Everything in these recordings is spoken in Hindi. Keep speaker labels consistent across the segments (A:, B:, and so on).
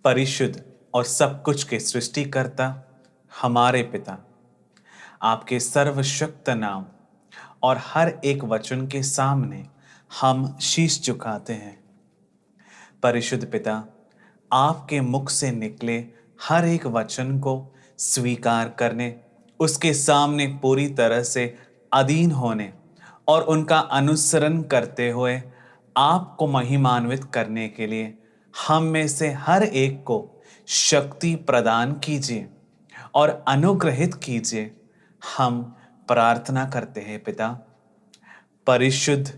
A: परिशुद्ध और सब कुछ के सृष्टिकर्ता हमारे पिता, आपके सर्वशक्त नाम और हर एक वचन के सामने हम शीश झुकाते हैं। परिशुद्ध पिता, आपके मुख से निकले हर एक वचन को स्वीकार करने, उसके सामने पूरी तरह से अधीन होने और उनका अनुसरण करते हुए आपको महिमान्वित करने के लिए हम में से हर एक को शक्ति प्रदान कीजिए और अनुग्रहित कीजिए। हम प्रार्थना करते हैं पिता। परिशुद्ध,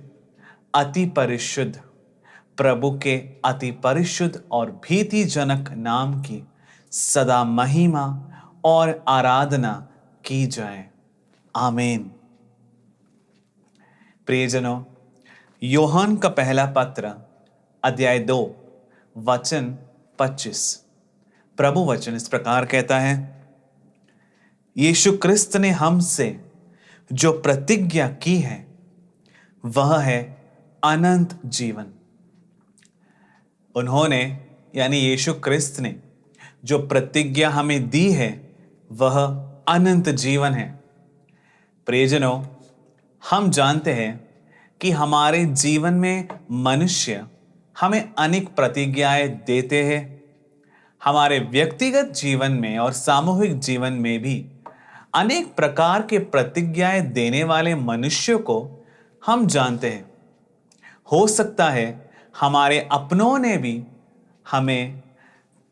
A: अति परिशुद्ध प्रभु के अति परिशुद्ध और भीतिजनक नाम की सदा महिमा और आराधना की जाए। आमीन। प्रियजनों, यूहन्ना का पहला पत्र अध्याय 2 वचन 25, प्रभु वचन इस प्रकार कहता है, यीशु क्रिस्त ने हमसे जो प्रतिज्ञा की है वह है अनंत जीवन। उन्होंने यानी यीशु क्रिस्त ने जो प्रतिज्ञा हमें दी है वह अनंत जीवन है। प्रियजनों, हम जानते हैं कि हमारे जीवन में मनुष्य हमें अनेक प्रतिज्ञाएं देते हैं। हमारे व्यक्तिगत जीवन में और सामूहिक जीवन में भी अनेक प्रकार के प्रतिज्ञाएं देने वाले मनुष्यों को हम जानते हैं। हो सकता है हमारे अपनों ने भी हमें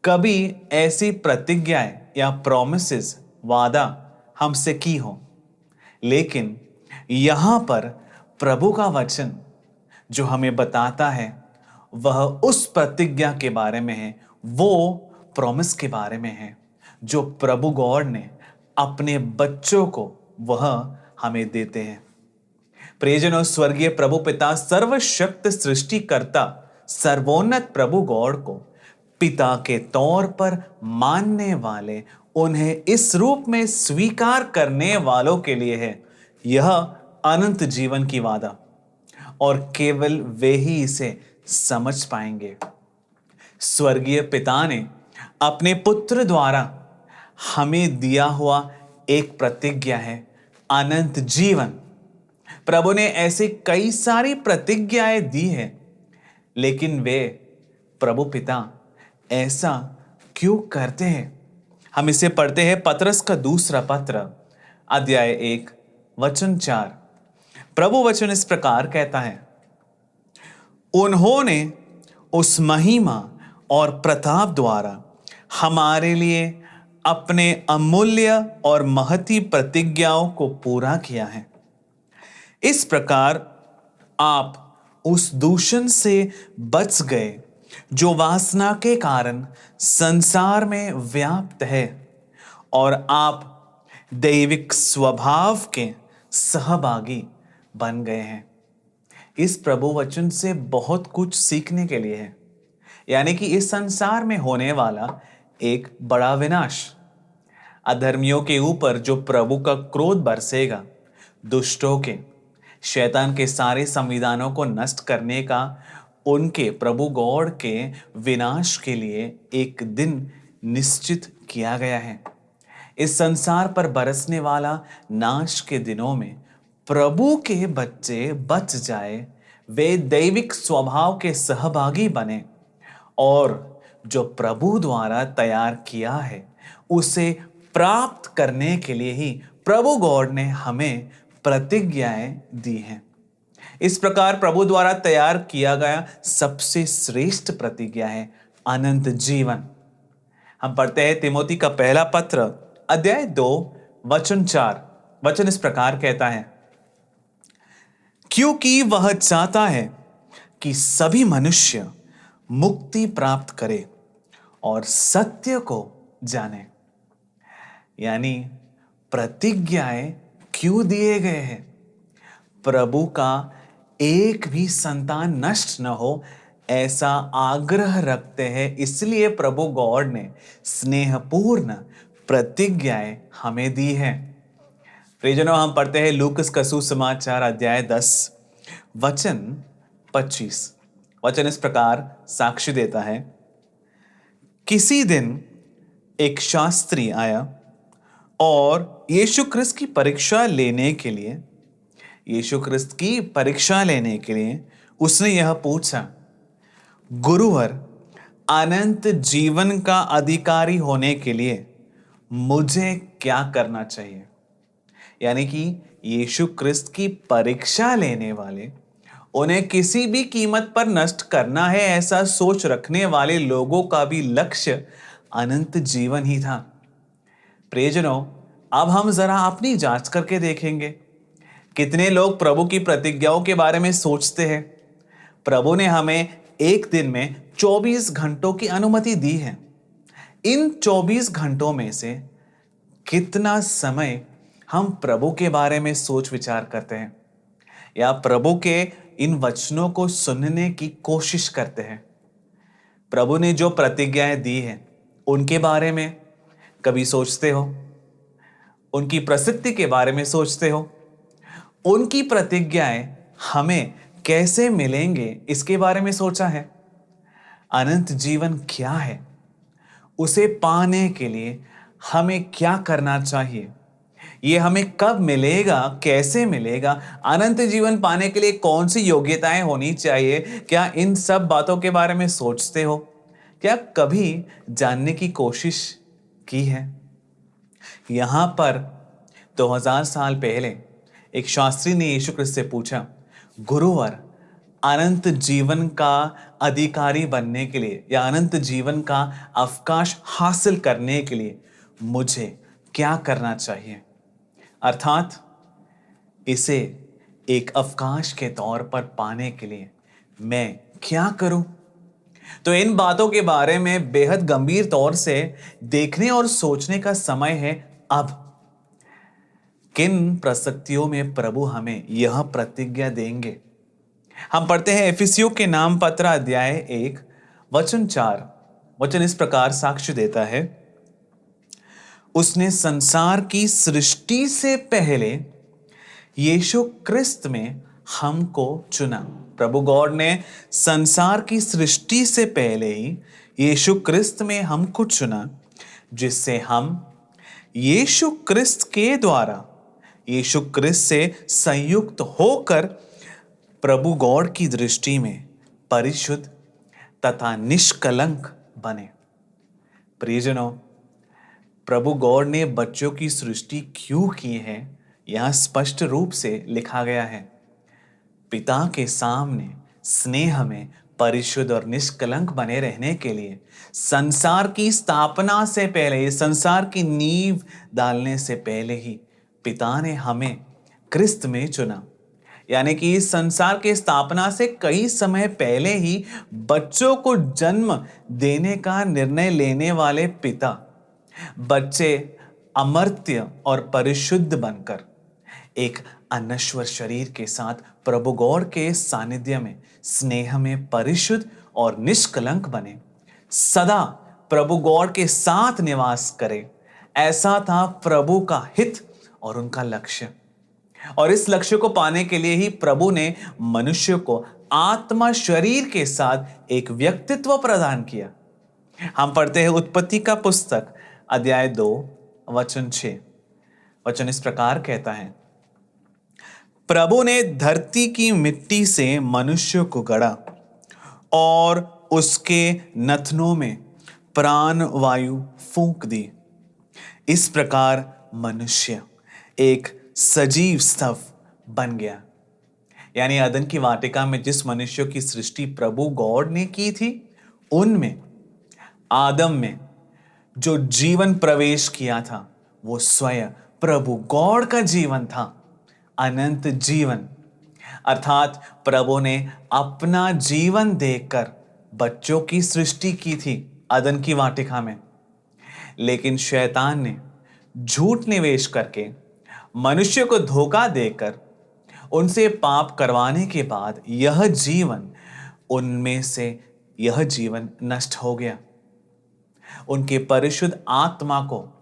A: कभी ऐसी प्रतिज्ञाएं या प्रॉमिसेस, वादा हमसे की हो, लेकिन यहां पर प्रभु का वचन जो हमें बताता है वह उस प्रतिज्ञा के बारे में है, वो प्रॉमिस के बारे में है जो प्रभु गॉड ने अपने बच्चों को वह हमें देते हैं। प्रियजनों, स्वर्गीय प्रभु पिता, सर्वशक्त सृष्टिकर्ता, सर्वोन्नत प्रभु गॉड को पिता के तौर पर मानने वाले, उन्हें इस रूप में स्वीकार करने वालों के लिए है यह अनंत जीवन की वादा, और केवल वे ही इसे समझ पाएंगे। स्वर्गीय पिता ने अपने पुत्र द्वारा हमें दिया हुआ एक प्रतिज्ञा है अनंत जीवन। प्रभु ने ऐसे कई सारी प्रतिज्ञाएं दी हैं, लेकिन वे प्रभु पिता ऐसा क्यों करते हैं? हम इसे पढ़ते हैं पतरस का दूसरा पत्र अध्याय 1 वचन 4। प्रभु वचन इस प्रकार कहता है, उन्होंने उस महिमा और प्रताप द्वारा हमारे लिए अपने अमूल्य और महती प्रतिज्ञाओं को पूरा किया है। इस प्रकार आप उस दूषण से बच गए जो वासना के कारण संसार में व्याप्त है, और आप दैविक स्वभाव के सहभागी बन गए हैं। इस प्रभु वचन से बहुत कुछ सीखने के लिए है, यानी कि इस संसार में होने वाला एक बड़ा विनाश, अधर्मियों के ऊपर जो प्रभु का क्रोध बरसेगा, दुष्टों के, शैतान के सारे संविधानों को नष्ट करने का उनके प्रभु गॉड के विनाश के लिए एक दिन निश्चित किया गया है। इस संसार पर बरसने वाला नाश के दिनों में प्रभु के बच्चे बच जाए, वे दैविक स्वभाव के सहभागी बने और जो प्रभु द्वारा तैयार किया है उसे प्राप्त करने के लिए ही प्रभु गॉड ने हमें प्रतिज्ञाएं दी हैं। इस प्रकार प्रभु द्वारा तैयार किया गया सबसे श्रेष्ठ प्रतिज्ञा है अनंत जीवन। हम पढ़ते हैं तिमोथी का पहला पत्र अध्याय 2 वचन 4। वचन इस प्रकार कहता है, क्योंकि वह चाहता है कि सभी मनुष्य मुक्ति प्राप्त करे और सत्य को जाने। यानी प्रतिज्ञाएं क्यों दिए गए हैं? प्रभु का एक भी संतान नष्ट न हो, ऐसा आग्रह रखते हैं। इसलिए प्रभु गॉड ने स्नेहपूर्ण प्रतिज्ञाएं हमें दी है। प्रियजनों, हम पढ़ते हैं लूकस का सुसमाचार अध्याय 10 वचन 25। वचन इस प्रकार साक्ष्य देता है, किसी दिन एक शास्त्री आया और यीशु ख्रिस्त की परीक्षा लेने के लिए उसने यह पूछा, गुरुवर, अनंत जीवन का अधिकारी होने के लिए मुझे क्या करना चाहिए? यानी कि यीशु ख्रिस्त की परीक्षा लेने वाले, उन्हें किसी भी कीमत पर नष्ट करना है ऐसा सोच रखने वाले लोगों का भी लक्ष्य अनंत जीवन ही था। प्रियजनों, अब हम जरा अपनी जांच करके देखेंगे, कितने लोग प्रभु की प्रतिज्ञाओं के बारे में सोचते हैं। प्रभु ने हमें एक दिन में 24 घंटों की अनुमति दी है। इन 24 घंटों में से कितना समय हम प्रभु के बारे में सोच विचार करते हैं या प्रभु के इन वचनों को सुनने की कोशिश करते हैं? प्रभु ने जो प्रतिज्ञाएं दी हैं उनके बारे में कभी सोचते हो? उनकी प्रसिद्धि के बारे में सोचते हो? उनकी प्रतिज्ञाएं हमें कैसे मिलेंगे इसके बारे में सोचा है? अनंत जीवन क्या है? उसे पाने के लिए हमें क्या करना चाहिए? ये हमें कब मिलेगा, कैसे मिलेगा? अनंत जीवन पाने के लिए कौन सी योग्यताएं होनी चाहिए? क्या इन सब बातों के बारे में सोचते हो? क्या कभी जानने की कोशिश की है? यहां पर 2000 साल पहले एक शास्त्री ने यीशु ख्रिस्त से पूछा, गुरुवर, अनंत जीवन का अधिकारी बनने के लिए या अनंत जीवन का अवकाश हासिल करने के लिए मुझे क्या करना चाहिए? अर्थात इसे एक अवकाश के तौर पर पाने के लिए मैं क्या करूं? तो इन बातों के बारे में बेहद गंभीर तौर से देखने और सोचने का समय है अब। किन प्रसक्तियों में प्रभु हमें यह प्रतिज्ञा देंगे? हम पढ़ते हैं एफिसियों के नाम पत्र अध्याय 1 वचन 4। वचन इस प्रकार साक्ष्य देता है, उसने संसार की सृष्टि से पहले यीशु ख्रिस्त में हमको चुना। प्रभु गॉड ने संसार की सृष्टि से पहले ही यीशु ख्रिस्त में हमको चुना, जिससे हम यीशु ख्रिस्त के द्वारा यीशु ख्रिस्त से संयुक्त होकर प्रभु गॉड की दृष्टि में परिशुद्ध तथा निष्कलंक बने। प्रियजनों, प्रभु गॉड ने बच्चों की सृष्टि क्यों की है, यह स्पष्ट रूप से लिखा गया है। पिता के सामने स्नेह में परिशुद्ध और निष्कलंक बने रहने के लिए संसार की स्थापना से पहले, संसार की नींव डालने से पहले ही पिता ने हमें ख्रिस्त में चुना। यानी कि इस संसार के स्थापना से कई समय पहले ही बच्चों को जन्म देने का निर्णय लेने वाले पिता बच्चे अमर्त्य और परिशुद्ध बनकर एक अनश्वर शरीर के साथ प्रभु गॉड के सानिध्य में स्नेह में परिशुद्ध और निष्कलंक बने, सदा प्रभु गॉड के साथ निवास करे। ऐसा था प्रभु का हित और उनका लक्ष्य। और इस लक्ष्य को पाने के लिए ही प्रभु ने मनुष्य को आत्मा शरीर के साथ एक व्यक्तित्व प्रदान किया। हम पढ़ते हैं उत्पत्ति का पुस्तक अध्याय 2 वचन 6। वचन इस प्रकार कहता है, प्रभु ने धरती की मिट्टी से मनुष्य को गढ़ा और उसके नथनों में प्राण वायु फूंक दी। इस प्रकार मनुष्य एक सजीव स्तव बन गया। यानी अदन की वाटिका में जिस मनुष्य की सृष्टि प्रभु गॉड ने की थी, उनमें आदम में जो जीवन प्रवेश किया था वो स्वयं प्रभु गॉड का जीवन था, अनंत जीवन। अर्थात प्रभु ने अपना जीवन देकर बच्चों की सृष्टि की थी अदन की वाटिका में। लेकिन शैतान ने झूठ निवेश करके मनुष्य को धोखा देकर उनसे पाप करवाने के बाद यह जीवन नष्ट हो गया। उनके परिशुद्ध आत्मा को,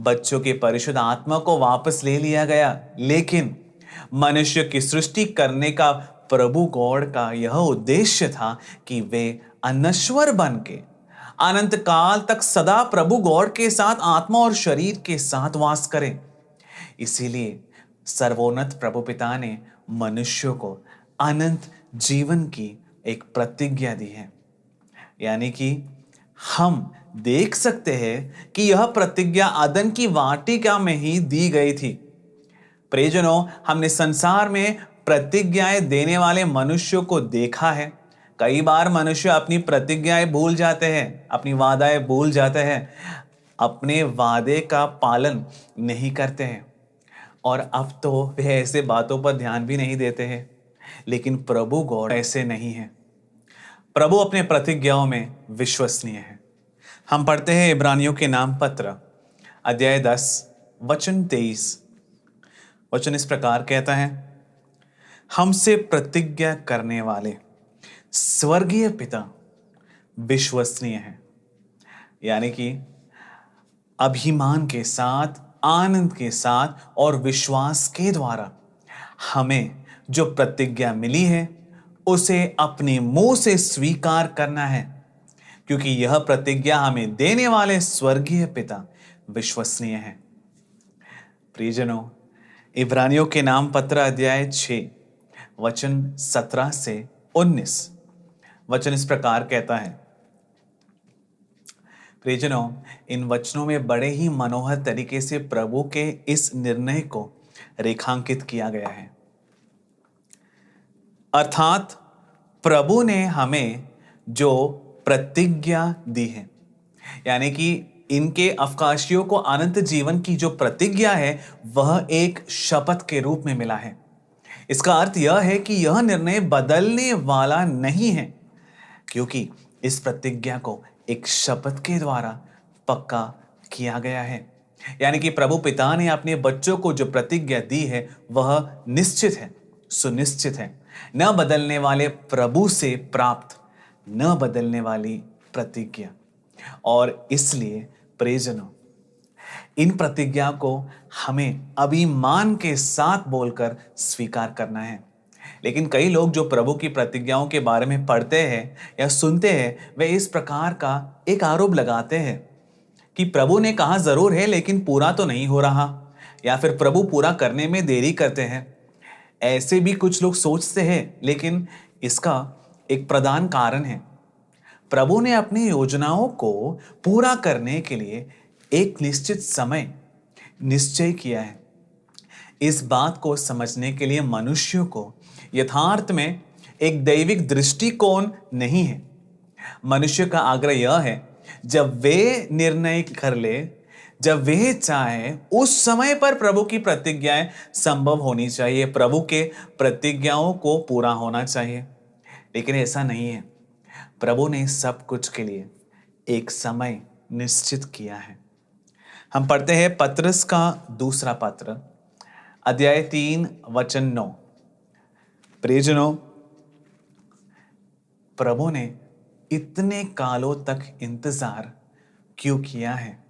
A: बच्चों के परिशुद्ध आत्मा को वापस ले लिया गया। लेकिन मनुष्य की सृष्टि करने का प्रभु गॉड का यह उद्देश्य था कि वे अनश्वर बन के अनंत काल तक सदा प्रभु गॉड के साथ आत्मा और शरीर के साथ वास करें। इसीलिए सर्वोन्नत प्रभु पिता ने मनुष्यों को अनंत जीवन की एक प्रतिज्ञा दी है। यानी कि हम देख सकते हैं कि यह प्रतिज्ञा अदन की वाटिका में ही दी गई थी। प्रियजनों, हमने संसार में प्रतिज्ञाएं देने वाले मनुष्यों को देखा है। कई बार मनुष्य अपनी प्रतिज्ञाएं भूल जाते हैं, अपनी वादाएं भूल जाते हैं, अपने वादे का पालन नहीं करते हैं, और अब तो वे ऐसे बातों पर ध्यान भी नहीं देते हैं। लेकिन प्रभु गॉड ऐसे नहीं है। प्रभु अपने प्रतिज्ञाओं में विश्वसनीय है। हम पढ़ते हैं इब्रानियों के नाम पत्र अध्याय 10 वचन 23। वचन इस प्रकार कहता है, हमसे प्रतिज्ञा करने वाले स्वर्गीय पिता विश्वसनीय है। यानी कि अभिमान के साथ, आनंद के साथ और विश्वास के द्वारा हमें जो प्रतिज्ञा मिली है उसे अपने मुंह से स्वीकार करना है, क्योंकि यह प्रतिज्ञा हमें देने वाले स्वर्गीय पिता विश्वसनीय है। प्रियजनों, इब्रानियों के नाम पत्र अध्याय 6 वचन 17 से 19। वचन इस प्रकार कहता है। प्रियजनों, इन वचनों में बड़े ही मनोहर तरीके से प्रभु के इस निर्णय को रेखांकित किया गया है। अर्थात प्रभु ने हमें जो प्रतिज्ञा दी है, यानी कि इनके अवकाशियों को अनंत जीवन की जो प्रतिज्ञा है वह एक शपथ के रूप में मिला है। इसका अर्थ यह है कि यह निर्णय बदलने वाला नहीं है, क्योंकि इस प्रतिज्ञा को एक शपथ के द्वारा पक्का किया गया है। यानी कि प्रभु पिता ने अपने बच्चों को जो प्रतिज्ञा दी है वह निश्चित है, सुनिश्चित है, न बदलने वाले प्रभु से प्राप्त, न बदलने वाली प्रतिज्ञा। और इसलिए प्रियजनों, इन प्रतिज्ञा को हमें अभिमान के साथ बोलकर स्वीकार करना है। लेकिन कई लोग जो प्रभु की प्रतिज्ञाओं के बारे में पढ़ते हैं या सुनते हैं, वे इस प्रकार का एक आरोप लगाते हैं कि प्रभु ने कहा जरूर है लेकिन पूरा तो नहीं हो रहा, या फिर प्रभु पूरा करने में देरी करते हैं। ऐसे भी कुछ लोग सोचते हैं, लेकिन इसका एक प्रधान कारण है। प्रभु ने अपनी योजनाओं को पूरा करने के लिए एक निश्चित समय निश्चय किया है। इस बात को समझने के लिए मनुष्यों को यथार्थ में एक दैविक दृष्टिकोण नहीं है। मनुष्य का आग्रह यह है, जब वे निर्णय कर ले, जब वे चाहे, उस समय पर प्रभु की प्रतिज्ञाएं संभव होनी चाहिए, प्रभु के प्रतिज्ञाओं को पूरा होना चाहिए। लेकिन ऐसा नहीं है। प्रभु ने सब कुछ के लिए एक समय निश्चित किया है। हम पढ़ते हैं पत्रस का दूसरा पत्र अध्याय 3 वचन 9। प्रियजनों, प्रभु ने इतने कालों तक इंतजार क्यों किया है?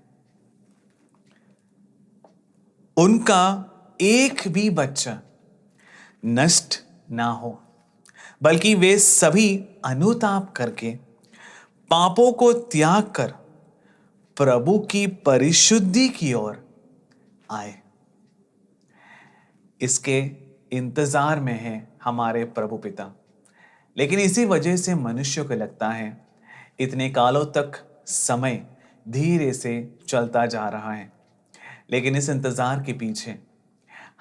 A: उनका एक भी बच्चा नष्ट ना हो, बल्कि वे सभी अनुताप करके पापों को त्याग कर प्रभु की परिशुद्धि की ओर आए। इसके इंतजार में है हमारे प्रभु पिता। लेकिन इसी वजह से मनुष्य को लगता है इतने कालों तक समय धीरे से चलता जा रहा है। लेकिन इस इंतजार के पीछे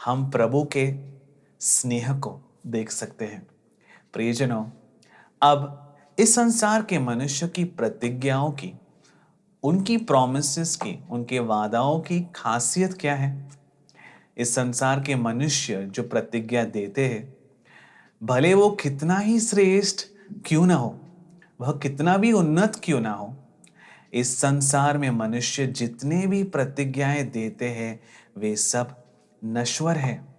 A: हम प्रभु के स्नेह को देख सकते हैं। प्रियजनों, अब इस संसार के मनुष्य की प्रतिज्ञाओं की, उनकी प्रॉमिसेस की, उनके वादाओं की खासियत क्या है? इस संसार के मनुष्य जो प्रतिज्ञा देते हैं, भले वो कितना ही श्रेष्ठ क्यों ना हो, वह कितना भी उन्नत क्यों ना हो, इस संसार में मनुष्य जितने भी प्रतिज्ञाएं देते हैं वे सब नश्वर हैं,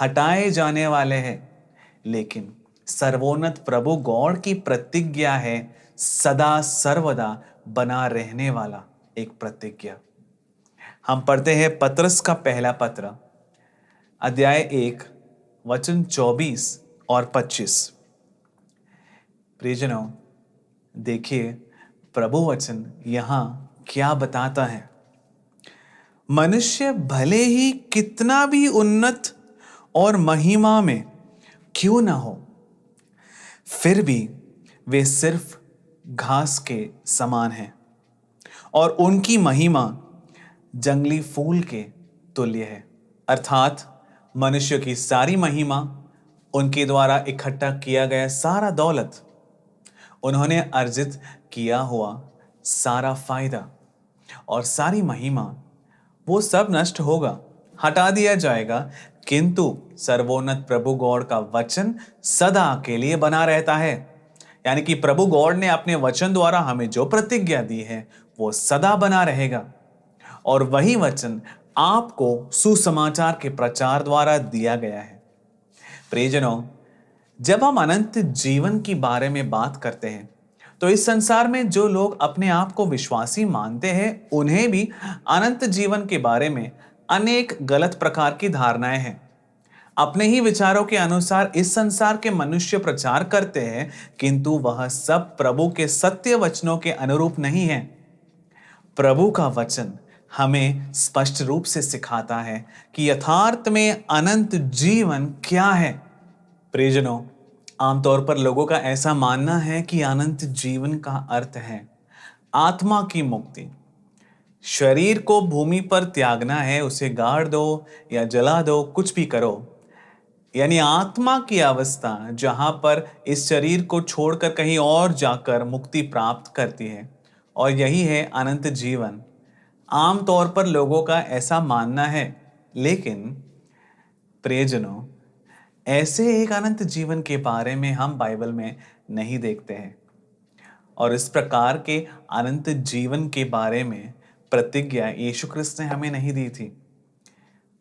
A: हटाए जाने वाले हैं। लेकिन सर्वोन्नत प्रभु गॉड की प्रतिज्ञा है सदा सर्वदा बना रहने वाला एक प्रतिज्ञा। हम पढ़ते हैं पत्रस का पहला पत्र अध्याय 1 वचन 24 और 25। प्रियजनों, देखिए प्रभु वचन यहां क्या बताता है? मनुष्य भले ही कितना भी उन्नत और महिमा में क्यों ना हो, फिर भी वे सिर्फ घास के समान हैं और उनकी महिमा जंगली फूल के तुल्य है। अर्थात मनुष्य की सारी महिमा, उनके द्वारा इकट्ठा किया गया सारा दौलत, उन्होंने अर्जित किया हुआ सारा फायदा और सारी महिमा, वो सब नष्ट होगा, हटा दिया जाएगा, किंतु सर्वोन्नत प्रभु गॉड का वचन सदा के लिए बना रहता है। यानी कि प्रभु गॉड ने अपने वचन द्वारा हमें जो प्रतिज्ञा दी है वो सदा बना रहेगा। और वही वचन आपको सुसमाचार के प्रचार द्वारा दिया गया है। प्रियजनों, जब हम अनंत जीवन की बारे में बात करते हैं तो इस संसार में जो लोग अपने आप को विश्वासी मानते हैं, उन्हें भी अनंत जीवन के बारे में अनेक गलत प्रकार की धारणाएं हैं। अपने ही विचारों के अनुसार इस संसार के मनुष्य प्रचार करते हैं, किंतु वह सब प्रभु के सत्य वचनों के अनुरूप नहीं है। प्रभु का वचन हमें स्पष्ट रूप से सिखाता है कि यथार्थ में अनंत जीवन क्या है। प्रियजनों, आमतौर पर लोगों का ऐसा मानना है कि अनंत जीवन का अर्थ है आत्मा की मुक्ति। शरीर को भूमि पर त्यागना है, उसे गाड़ दो या जला दो, कुछ भी करो। यानी आत्मा की अवस्था जहां पर इस शरीर को छोड़कर कहीं और जाकर मुक्ति प्राप्त करती है, और यही है अनंत जीवन। आमतौर पर लोगों का ऐसा मानना है, लेकिन प्रियजनों, ऐसे एक अनंत जीवन के बारे में हम बाइबल में नहीं देखते हैं। और इस प्रकार के अनंत जीवन के बारे में प्रतिज्ञा यीशु क्रिस्त ने हमें नहीं दी थी।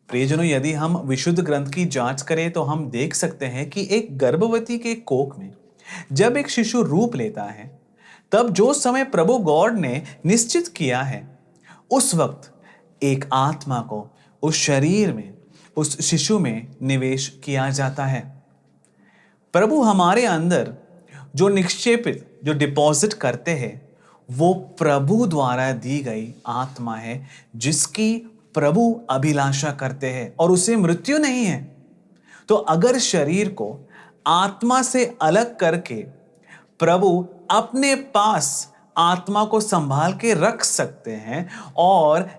A: प्रियजनों, यदि हम विशुद्ध ग्रंथ की जांच करें तो हम देख सकते हैं कि एक गर्भवती के कोख में जब एक शिशु रूप लेता है, तब जो समय प्रभु गॉड ने निश्चित किया है, उस वक्त एक आत्मा को उस शरीर में, उस शिशु में निवेश किया जाता है। प्रभु हमारे अंदर जो निक्षेपित, जो डिपॉजिट करते हैं, वो प्रभु द्वारा दी गई आत्मा है, जिसकी प्रभु अभिलाषा करते हैं, और उसे मृत्यु नहीं है। तो अगर शरीर को आत्मा से अलग करके प्रभु अपने पास आत्मा को संभाल के रख सकते हैं और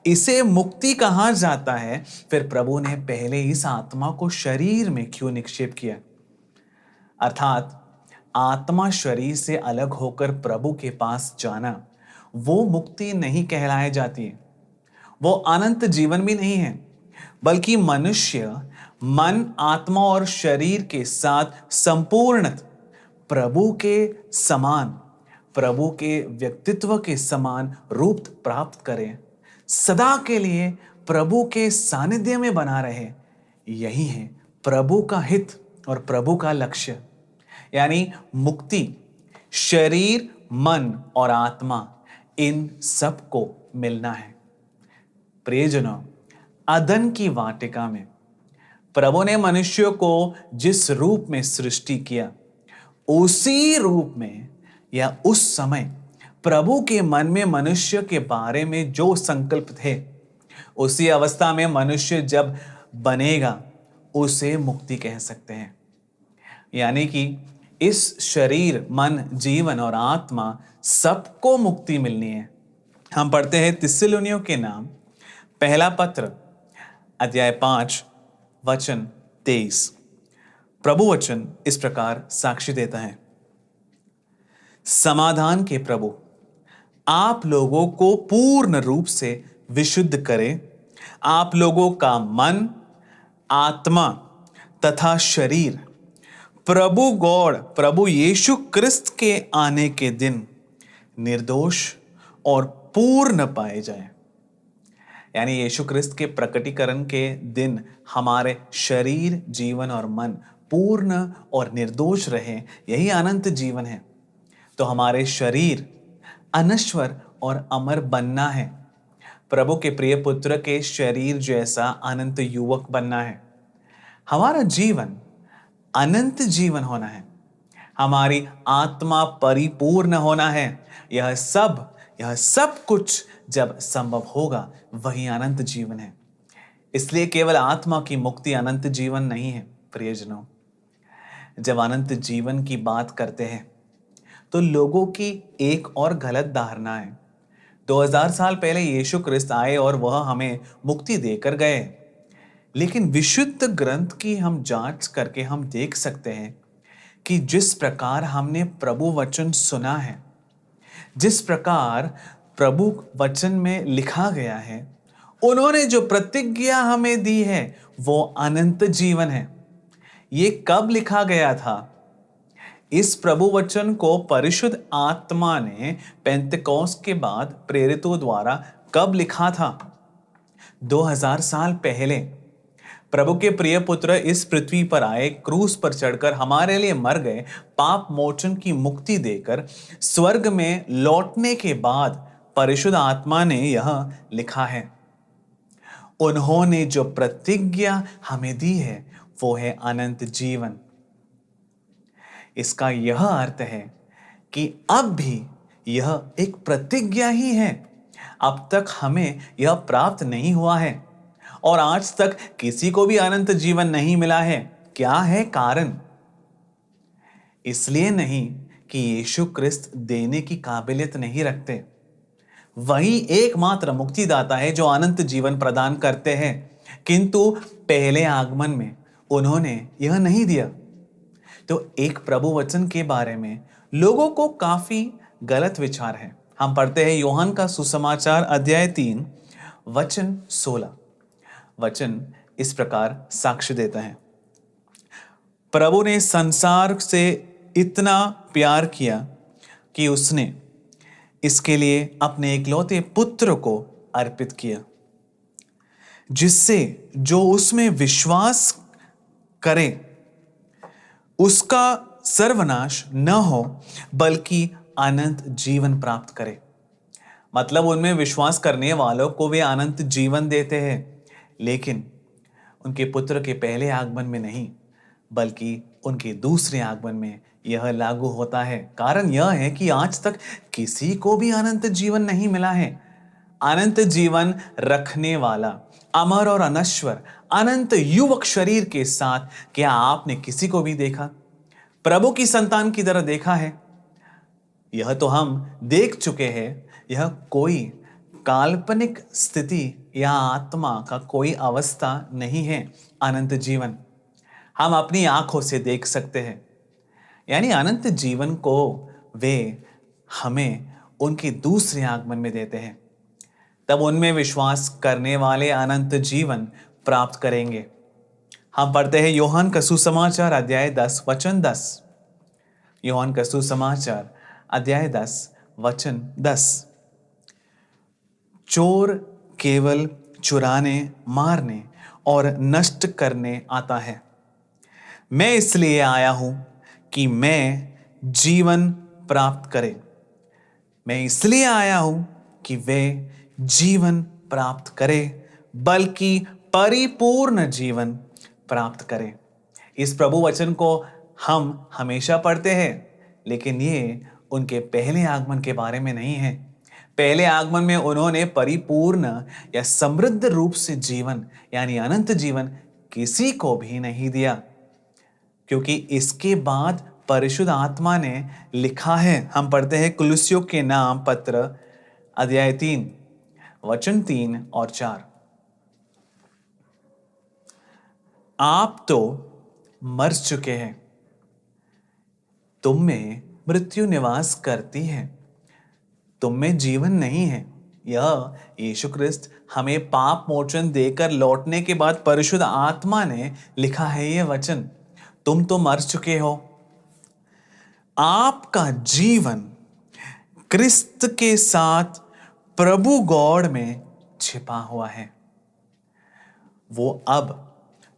A: इसे मुक्ति कहा जाता है, फिर प्रभु ने पहले इस आत्मा को शरीर में क्यों निक्षेप किया? अर्थात आत्मा शरीर से अलग होकर प्रभु के पास जाना, वो मुक्ति नहीं कहलाई जाती है, वो अनंत जीवन भी नहीं है, बल्कि मनुष्य मन, आत्मा और शरीर के साथ संपूर्ण प्रभु के समान, प्रभु के व्यक्तित्व के समान रूप प्राप्त करें, सदा के लिए प्रभु के सानिध्य में बना रहे। यही है प्रभु का हित और प्रभु का लक्ष्य। यानी मुक्ति शरीर, मन और आत्मा, इन सबको मिलना है। प्रियजनों, अदन की वाटिका में प्रभु ने मनुष्य को जिस रूप में सृष्टि किया, उसी रूप में या उस समय प्रभु के मन में मनुष्य के बारे में जो संकल्प थे, उसी अवस्था में मनुष्य जब बनेगा, उसे मुक्ति कह सकते हैं। यानी कि इस शरीर, मन, जीवन और आत्मा सबको मुक्ति मिलनी है। हम पढ़ते हैं थिस्सलुनियों के नाम पहला पत्र अध्याय 5 वचन 23। प्रभु वचन इस प्रकार साक्षी देता है, समाधान के प्रभु आप लोगों को पूर्ण रूप से विशुद्ध करें, आप लोगों का मन, आत्मा तथा शरीर प्रभु गॉड, प्रभु यीशु क्रिस्त के आने के दिन निर्दोष और पूर्ण पाए जाए। यानी यीशु क्रिस्त के प्रकटीकरण के दिन हमारे शरीर, जीवन और मन पूर्ण और निर्दोष रहे, यही अनंत जीवन है। तो हमारे शरीर अनश्वर और अमर बनना है, प्रभु के प्रिय पुत्र के शरीर जैसा अनंत युवक बनना है। हमारा जीवन अनंत जीवन होना है। हमारी आत्मा परिपूर्ण होना है। यह सब कुछ जब संभव होगा वही अनंत जीवन है। इसलिए केवल आत्मा की मुक्ति अनंत जीवन नहीं है। प्रियजनों, जब अनंत जीवन की बात करते हैं तो लोगों की एक और गलत धारणा है। 2000 साल पहले यीशु क्रिस्त आए और वह हमें मुक्ति देकर गए। लेकिन विशुद्ध ग्रंथ की हम जांच करके हम देख सकते हैं कि जिस प्रकार हमने प्रभु वचन सुना है, जिस प्रकार प्रभु वचन में लिखा गया है, उन्होंने जो प्रतिज्ञा हमें दी है वो अनंत जीवन है। ये कब लिखा गया था? इस प्रभु वचन को परिशुद्ध आत्मा ने पेंतेकोस्त के बाद प्रेरितों द्वारा कब लिखा था? 2000 साल पहले प्रभु के प्रिय पुत्र इस पृथ्वी पर आए, क्रूस पर चढ़कर हमारे लिए मर गए, पाप मोचन की मुक्ति देकर स्वर्ग में लौटने के बाद परिशुद्ध आत्मा ने यह लिखा है। उन्होंने जो प्रतिज्ञा हमें दी है वो है अनंत जीवन। इसका यह अर्थ है कि अब भी यह एक प्रतिज्ञा ही है। अब तक हमें यह प्राप्त नहीं हुआ है और आज तक किसी को भी अनंत जीवन नहीं मिला है। क्या है कारण? इसलिए नहीं कि यीशु क्रिस्त देने की काबिलियत नहीं रखते। वही एकमात्र मुक्तिदाता है जो अनंत जीवन प्रदान करते हैं, किंतु पहले आगमन में उन्होंने यह नहीं दिया। तो एक प्रभु वचन के बारे में लोगों को काफी गलत विचार है। हम पढ़ते हैं यूहन्ना का सुसमाचार अध्याय 3 वचन 16। वचन इस प्रकार साक्ष्य देता है, प्रभु ने संसार से इतना प्यार किया कि उसने इसके लिए अपने इकलौते पुत्र को अर्पित किया, जिससे जो उसमें विश्वास करे उसका सर्वनाश न हो बल्कि अनंत जीवन प्राप्त करे। मतलब उनमें विश्वास करने वालों को वे अनंत जीवन देते हैं, लेकिन उनके पुत्र के पहले आगमन में नहीं बल्कि उनके दूसरे आगमन में यह लागू होता है। कारण यह है कि आज तक किसी को भी अनंत जीवन नहीं मिला है। अनंत जीवन रखने वाला अमर और अनश्वर अनंत युवक शरीर के साथ क्या आपने किसी को भी देखा? प्रभु की संतान की तरह देखा है? यह तो हम देख चुके हैं। यह कोई काल्पनिक स्थिति या आत्मा का कोई अवस्था नहीं है। अनंत जीवन हम अपनी आंखों से देख सकते हैं। यानी अनंत जीवन को वे हमें उनके दूसरे आगमन में देते हैं। तब उनमें विश्वास करने वाले अनंत जीवन प्राप्त करेंगे। हम पढ़ते हैं यूहन्ना का सुसमाचार अध्याय 10 वचन 10। यूहन्ना का सुसमाचार अध्याय 10 वचन 10। चोर केवल चुराने, मारने और नष्ट करने आता है। मैं इसलिए आया हूं कि मैं जीवन प्राप्त करे। मैं इसलिए आया हूं कि वे जीवन प्राप्त करे, बल्कि परिपूर्ण जीवन प्राप्त करे। इस प्रभु वचन को हम हमेशा पढ़ते हैं, लेकिन ये उनके पहले आगमन के बारे में नहीं है। पहले आगमन में उन्होंने परिपूर्ण या समृद्ध रूप से जीवन यानी अनंत जीवन किसी को भी नहीं दिया, क्योंकि इसके बाद परिशुद्ध आत्मा ने लिखा है। हम पढ़ते हैं कुलुस्सियों के नाम पत्र अध्याय 3 वचन 3 और 4। आप तो मर चुके हैं, तुम में मृत्यु निवास करती है, तुम में जीवन नहीं है। यह यीशु क्रिस्त हमें पाप मोचन देकर लौटने के बाद परिशुद्ध आत्मा ने लिखा है यह वचन। तुम तो मर चुके हो, आपका जीवन क्रिस्त के साथ प्रभु गॉड में छिपा हुआ है। वो अब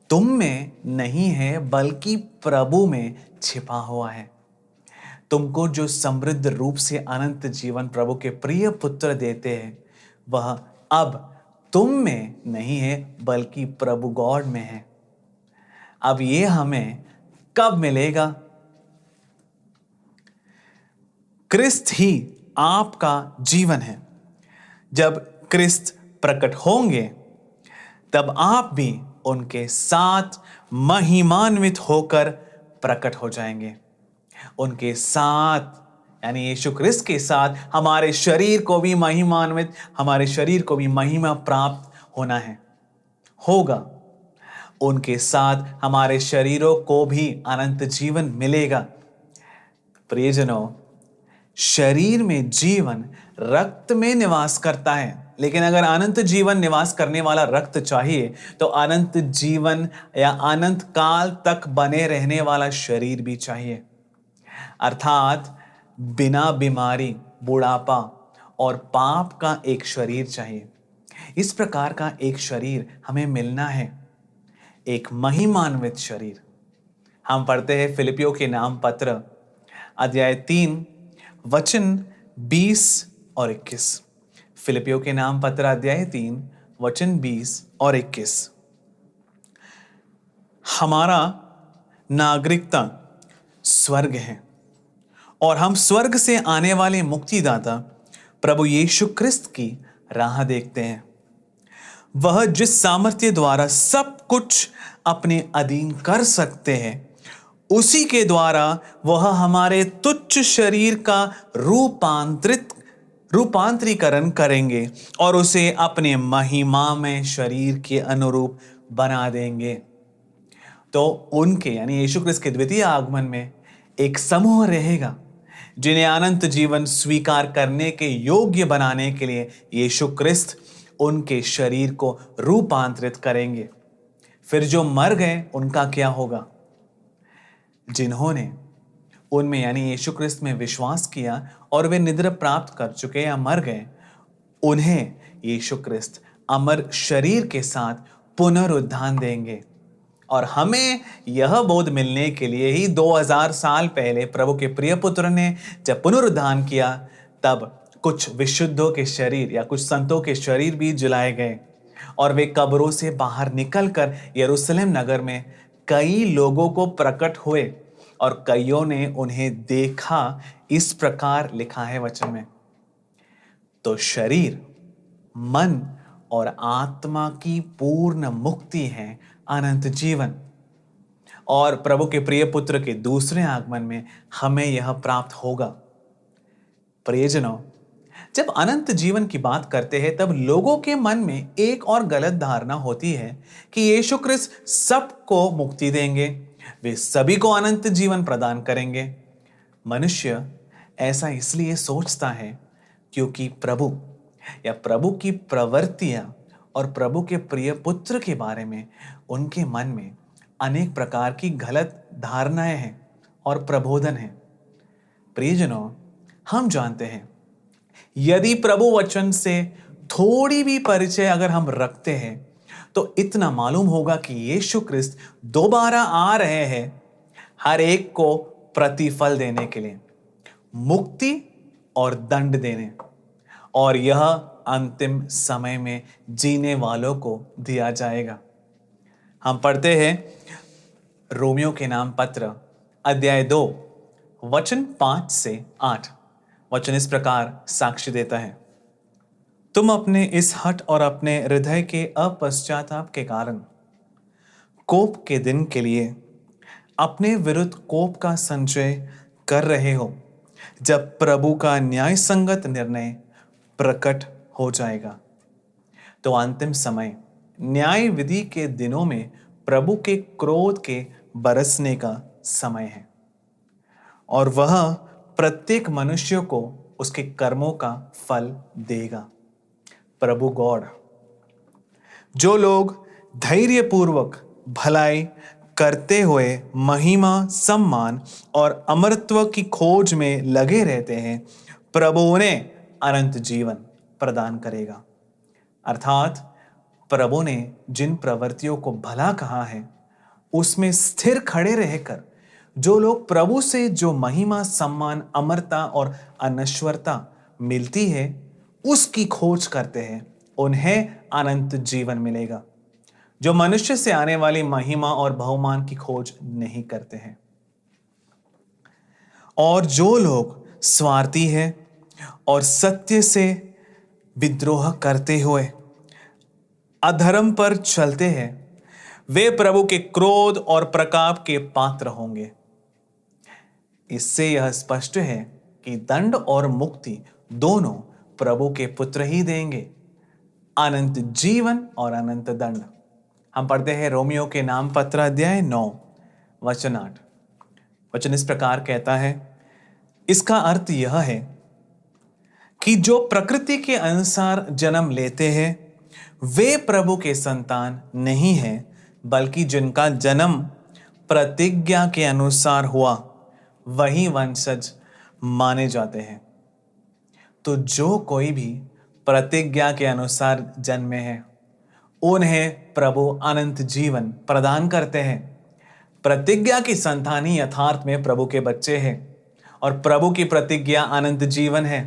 A: तुम में नहीं है बल्कि प्रभु में छिपा हुआ है। तुमको जो समृद्ध रूप से अनंत जीवन प्रभु के प्रिय पुत्र देते हैं, वह अब तुम में नहीं है बल्कि प्रभु गॉड में है। अब ये हमें कब मिलेगा? क्रिस्त ही आपका जीवन है। जब क्रिस्त प्रकट होंगे तब आप भी उनके साथ महिमान्वित होकर प्रकट हो जाएंगे। उनके साथ यानी यीशु क्रिस्त के साथ हमारे शरीर को भी महिमान्वित, हमारे शरीर को भी महिमा प्राप्त होना है, होगा। उनके साथ हमारे शरीरों को भी अनंत जीवन मिलेगा। प्रियजनों, शरीर में जीवन रक्त में निवास करता है, लेकिन अगर अनंत जीवन निवास करने वाला रक्त चाहिए तो अनंत जीवन या अनंत काल तक बने रहने वाला शरीर भी चाहिए। अर्थात बिना बीमारी, बुढ़ापा और पाप का एक शरीर चाहिए। इस प्रकार का एक शरीर हमें मिलना है, एक महिमान्वित शरीर। हम पढ़ते हैं फिलिपियों के नाम पत्र अध्याय 3 वचन 20 और 21। फिलिपियों के नाम पत्र अध्याय 3 वचन 20 और 21। हमारा नागरिकता स्वर्ग है और हम स्वर्ग से आने वाले मुक्तिदाता प्रभु यीशु क्रिस्त की राह देखते हैं। वह जिस सामर्थ्य द्वारा सब कुछ अपने अधीन कर सकते हैं, उसी के द्वारा वह हमारे तुच्छ शरीर का रूपांतरीकरण करेंगे और उसे अपने महिमा में शरीर के अनुरूप बना देंगे। तो उनके यानी यीशु क्रिस्त के द्वितीय आगमन में एक समूह रहेगा जिन्हें अनंत जीवन स्वीकार करने के योग्य बनाने के लिए यीशु क्रिस्त उनके शरीर को रूपांतरित करेंगे। फिर जो मर गए उनका क्या होगा? जिन्होंने उनमें यानी यीशु क्रिस्त में विश्वास किया और वे निद्रा प्राप्त कर चुके या मर गए, उन्हें यीशु क्रिस्त अमर शरीर के साथ पुनरुत्थान देंगे। और हमें यह बोध मिलने के लिए ही 2000 साल पहले प्रभु के प्रिय पुत्र ने जब पुनरुत्थान किया, तब कुछ विशुद्धों के शरीर या कुछ संतों के शरीर भी जलाए गए और वे कब्रों से बाहर निकलकर यरूशलेम नगर में कई लोगों को प्रकट हुए और कईयों ने उन्हें देखा। इस प्रकार लिखा है वचन में। तो शरीर, मन और आत्मा की पूर्ण मुक्ति है अनंत जीवन। और प्रभु के प्रिय पुत्र के दूसरे आगमन में हमें यह प्राप्त होगा। प्रियजनों, जब अनंत जीवन की बात करते हैं तब लोगों के मन में एक और गलत धारणा होती है कि यीशु क्रिस्त सबको मुक्ति देंगे, वे सभी को अनंत जीवन प्रदान करेंगे। मनुष्य ऐसा इसलिए सोचता है क्योंकि प्रभु की प्रवृत्तियां और प्रभु के प्रिय पुत्र के बारे में उनके मन में अनेक प्रकार की गलत धारणाएं हैं और प्रबोधन है। प्रियजनों, हम जानते हैं यदि प्रभु वचन से थोड़ी भी परिचय अगर हम रखते हैं तो इतना मालूम होगा कि यीशु क्रिस्त दोबारा आ रहे हैं हर एक को प्रतिफल देने के लिए, मुक्ति और दंड देने, और यह अंतिम समय में जीने वालों को दिया जाएगा। हम पढ़ते हैं रोमियो के नाम पत्र अध्याय 2 वचन 5 से 8। वचन इस प्रकार साक्ष्य देता है, तुम अपने इस हठ और अपने हृदय के अपश्चाताप के कारण कोप के दिन के लिए अपने विरुद्ध कोप का संचय कर रहे हो, जब प्रभु का न्याय संगत निर्णय प्रकट हो जाएगा। तो अंतिम समय न्याय विधि के दिनों में प्रभु के क्रोध के बरसने का समय है और वह प्रत्येक मनुष्य को उसके कर्मों का फल देगा। प्रभु गॉड, जो लोग धैर्यपूर्वक भलाई करते हुए महिमा, सम्मान और अमरत्व की खोज में लगे रहते हैं, प्रभु उन्हें अनंत जीवन प्रदान करेगा। अर्थात प्रभु ने जिन प्रवृत्तियों को भला कहा है उसमें स्थिर खड़े रहकर जो लोग प्रभु से जो महिमा, सम्मान, अमरता और अनश्वरता मिलती है उसकी खोज करते हैं, उन्हें अनंत जीवन मिलेगा। जो मनुष्य से आने वाली महिमा और बहुमान की खोज नहीं करते हैं। और जो लोग स्वार्थी है और सत्य से विद्रोह करते हुए अधर्म पर चलते हैं, वे प्रभु के क्रोध और प्रताप के पात्र होंगे। इससे यह स्पष्ट है कि दंड और मुक्ति दोनों प्रभु के पुत्र ही देंगे, अनंत जीवन और अनंत दंड। हम पढ़ते हैं रोमियो के नाम पत्र अध्याय 9 वचन 8। वचन इस प्रकार कहता है, इसका अर्थ यह है कि जो प्रकृति के अनुसार जन्म लेते हैं वे प्रभु के संतान नहीं हैं, बल्कि जिनका जन्म प्रतिज्ञा के अनुसार हुआ वही वंशज माने जाते हैं। तो जो कोई भी प्रतिज्ञा के अनुसार जन्मे हैं उन्हें प्रभु अनंत जीवन प्रदान करते हैं। प्रतिज्ञा की संतान ही यथार्थ में प्रभु के बच्चे हैं और प्रभु की प्रतिज्ञा अनंत जीवन है।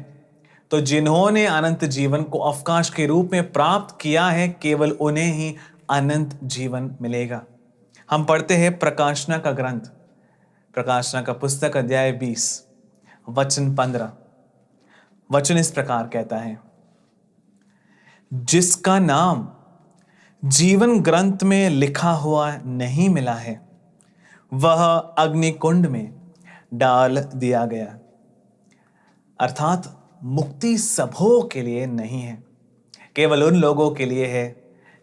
A: तो जिन्होंने अनंत जीवन को अवकाश के रूप में प्राप्त किया है, केवल उन्हें ही अनंत जीवन मिलेगा। हम पढ़ते हैं प्रकाशना का ग्रंथ, प्रकाशना का पुस्तक अध्याय 20 वचन 15। वचन इस प्रकार कहता है, जिसका नाम जीवन ग्रंथ में लिखा हुआ नहीं मिला है वह अग्निकुंड में डाल दिया गया। अर्थात मुक्ति सबों के लिए नहीं है, केवल उन लोगों के लिए है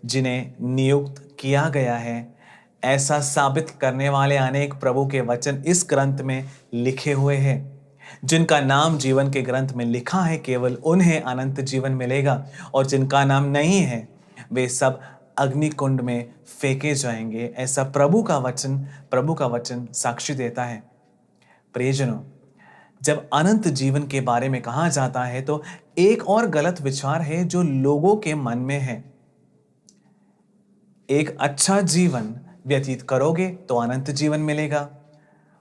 A: जिन्हें नियुक्त किया गया है। ऐसा साबित करने वाले अनेक प्रभु के वचन इस ग्रंथ में लिखे हुए हैं। जिनका नाम जीवन के ग्रंथ में लिखा है केवल उन्हें अनंत जीवन मिलेगा, और जिनका नाम नहीं है वे सब अग्निकुंड में फेंके जाएंगे। ऐसा प्रभु का वचन साक्षी देता है। प्रियजनों, जब अनंत जीवन के बारे में कहा जाता है तो एक और गलत विचार है जो लोगों के मन में है। एक अच्छा जीवन व्यतीत करोगे तो अनंत जीवन मिलेगा,